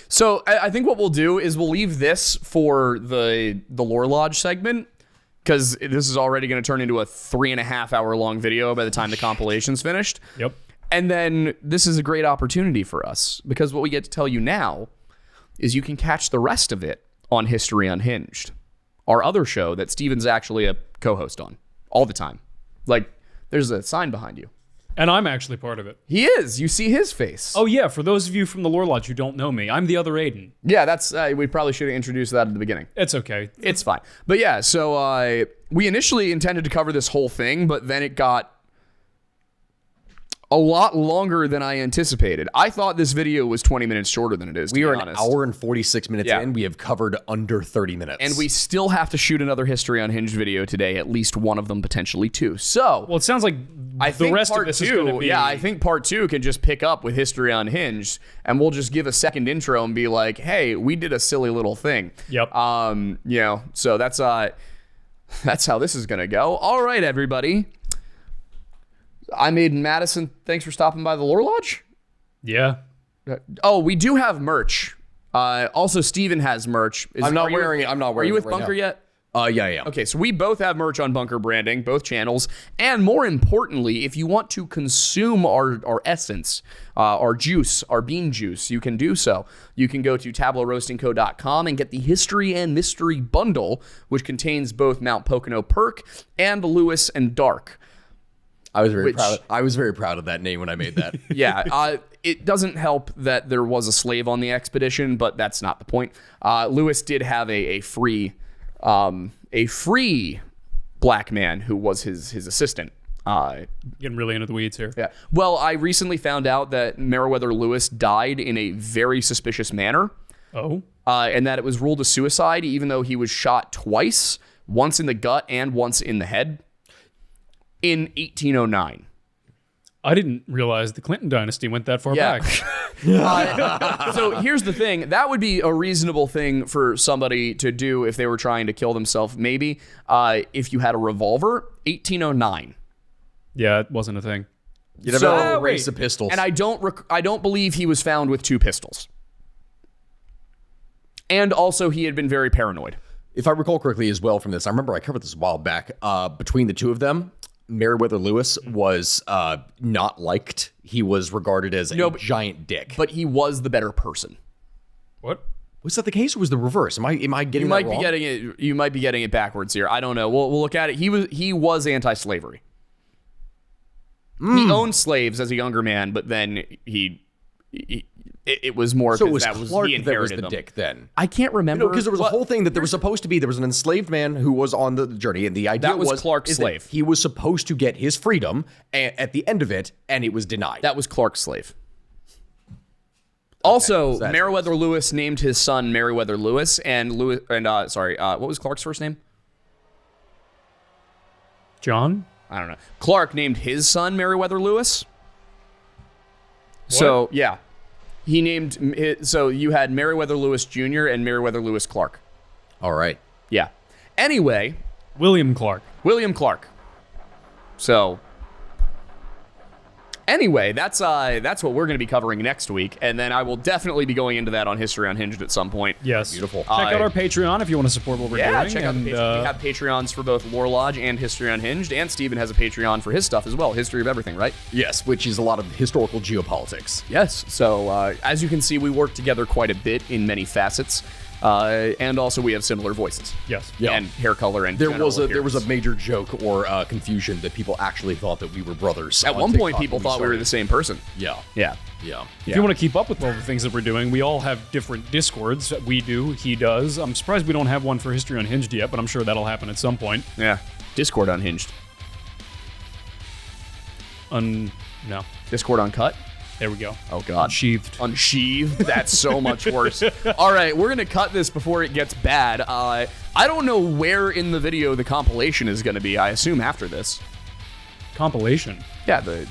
So I think what we'll do is we'll leave this for the Lore Lodge segment, because this is already going to turn into a 3.5 hour long video by the time the compilation's finished. Yep. And then this is a great opportunity for us, because what we get to tell you now is you can catch the rest of it on History Unhinged, our other show that Steven's actually a co-host on all the time. Like, there's a sign behind you. And I'm actually part of it. He is. You see his face. Oh, yeah. For those of you from the Lore Lodge who don't know me, I'm the other Aiden. Yeah, that's we probably should have introduced that at the beginning. It's okay. It's fine. But yeah, so we initially intended to cover this whole thing, but then it got a lot longer than I anticipated. I thought this video was 20 minutes shorter than it is, to We be are an honest. hour and 46 minutes in. We have covered under 30 minutes. And we still have to shoot another History Unhinged video today, at least one of them, potentially two. So, Well, it sounds like I the think rest part of this two, is going to be... yeah, I think part two can just pick up with History Unhinged, and we'll just give a second intro and be like, hey, we did a silly little thing. Yep. You know, so that's how this is gonna go. All right, everybody. I'm Aiden Madison. Thanks for stopping by the Lore Lodge. Yeah. Oh, we do have merch. Also, Steven has merch. I'm not wearing it. I'm not Are wearing you it with right Bunker now. yet? Yeah. Okay, so we both have merch on Bunker Branding, both channels. And more importantly, if you want to consume our essence, our juice, our bean juice, you can do so. You can go to tableauroastingco.com and get the History and Mystery Bundle, which contains both Mount Pocono Perk and Lewis and Dark. I was very proud of that name when I made that. Yeah, it doesn't help that there was a slave on the expedition, but that's not the point. Lewis did have a free black man who was his assistant. Getting really into the weeds here. Yeah. Well, I recently found out that Meriwether Lewis died in a very suspicious manner, Oh? and that it was ruled a suicide, even though he was shot twice, once in the gut and once in the head, in 1809. I didn't realize the Clinton dynasty went that far back. So here's the thing. That would be a reasonable thing for somebody to do if they were trying to kill themselves, maybe. If you had a revolver, 1809. Yeah, it wasn't a thing. You never So- have a race of pistols. And I don't believe he was found with two pistols. And also, he had been very paranoid. If I recall correctly as well from this, I remember I covered this a while back. Between the two of them, Meriwether Lewis was not liked. He was regarded as a giant dick. But he was the better person. What? Was that the case, or was the reverse? Am I getting You that might wrong? be getting it. You might be getting it backwards here. I don't know. We'll look at it. He was anti-slavery. He owned slaves as a younger man, but then it was more So it because was that was Clark he that was inherited the them. dick then. I can't remember Because there was a whole thing that there was an enslaved man who was on the journey, and the idea That was Clark's is that slave. he was supposed to get his freedom at the end of it, and it was denied. That was Clark's slave. Also, that's Meriwether Lewis named his son Meriwether Lewis, and what was Clark's first name? John? I don't know. Clark named his son Meriwether Lewis. So yeah, he named. So you had Meriwether Lewis Jr. and Meriwether Lewis Clark. All right. Yeah. Anyway, William Clark. William Clark. So anyway, that's what we're going to be covering next week, and then I will definitely be going into that on History Unhinged at some point. Yes. Beautiful. Check out our Patreon if you want to support what we're doing. Yeah, check out the and, Patreon. We have Patreons for both Lore Lodge and History Unhinged, and Steven has a Patreon for his stuff as well, History of Everything, right? Yes, which is a lot of historical geopolitics. Yes. So as you can see, we work together quite a bit in many facets, and also we have similar voices. Yes. Yeah. And hair color and There general was a appearance. major joke or confusion that people actually thought that we were brothers. At on one point, TikTok people when thought we were the same person. Yeah. Yeah. Yeah. If you want to keep up with all the things that we're doing, we all have different Discords. We do, he does. I'm surprised we don't have one for History Unhinged yet, but I'm sure that'll happen at some point. Yeah. Discord Unhinged. No. Discord Uncut. There we go. Oh, God. Unsheathed. Unsheathed. That's so much worse. All right, we're going to cut this before it gets bad. I don't know where in the video the compilation is going to be. I assume after this. Compilation. Yeah, the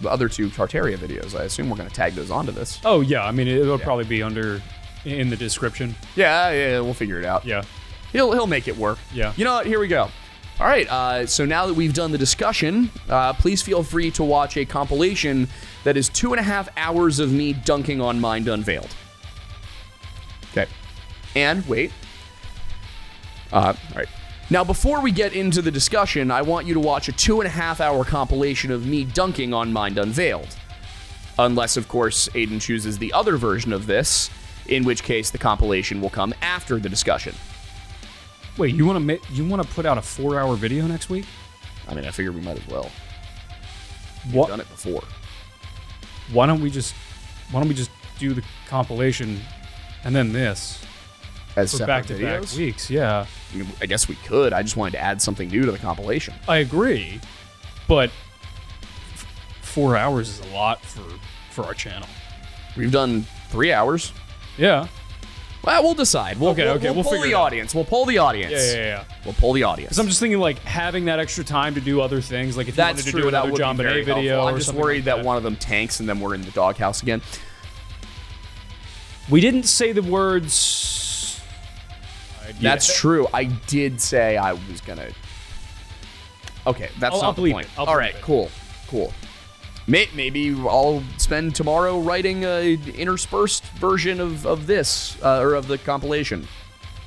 other two Tartaria videos. I assume we're going to tag those onto this. Oh, yeah. I mean, it'll probably be in the description. Yeah, we'll figure it out. Yeah. He'll make it work. Yeah. You know what? Here we go. All right, so now that we've done the discussion, please feel free to watch a compilation that is 2.5 hours of me dunking on Mind Unveiled. Okay. And wait. All right. Now, before we get into the discussion, I want you to watch a 2.5 hour compilation of me dunking on Mind Unveiled. Unless, of course, Aiden chooses the other version of this, in which case the compilation will come after the discussion. Wait, you want to put out a 4-hour video next week? I mean, I figure we might as well. We've What? done it before. Why don't we just do the compilation and then this As for separate back-to-back videos? weeks? Yeah, I mean, I guess we could. I just wanted to add something new to the compilation. I agree, but 4 hours is a lot for our channel. We've done 3 hours. Yeah. Well, we'll decide. We'll Okay, we'll we'll poll figure the it out. audience. We'll poll the audience. Yeah. We'll poll the audience. Because I'm just thinking, like, having that extra time to do other things, like if you That's wanted to true. do That another would John be very Bonet video helpful. or I'm just something worried like that one of them tanks and then we're in the doghouse again. We didn't say the words. That's true. I did say I was gonna. Okay, that's I'll not the bleep point. it. I'll All bleep right, it. cool. Maybe I'll spend tomorrow writing a interspersed version of this or of the compilation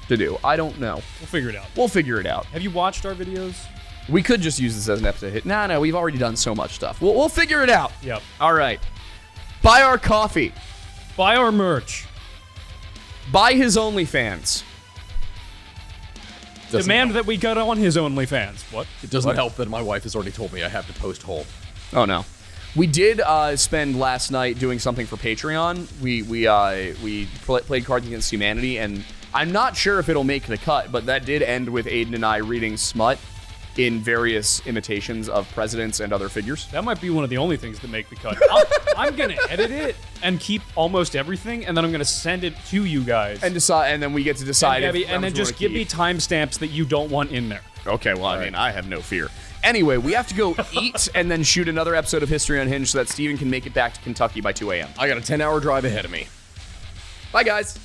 to do. I don't know. We'll figure it out. We'll figure it out. Have you watched our videos? We could just use this as an episode hit. No, we've already done so much stuff. We'll figure it out. Yep. All right. Buy our coffee. Buy our merch. Buy his OnlyFans. Demand that we get on his OnlyFans. What? It doesn't help that my wife has already told me I have to post whole. Oh no. We did spend last night doing something for Patreon. We played Cards Against Humanity, and I'm not sure if it'll make the cut, but that did end with Aiden and I reading smut in various imitations of presidents and other figures. That might be one of the only things that make the cut. I'm gonna edit it and keep almost everything, and then I'm gonna send it to you guys. And decide, and then we get to decide Gabby, if and then that was just one give we me wanna timestamps that you don't want in there. keep. Okay, well, I mean, I have no fear. Anyway, we have to go eat and then shoot another episode of History Unhinged so that Steven can make it back to Kentucky by 2 a.m. I got a 10-hour drive ahead of me. Bye, guys.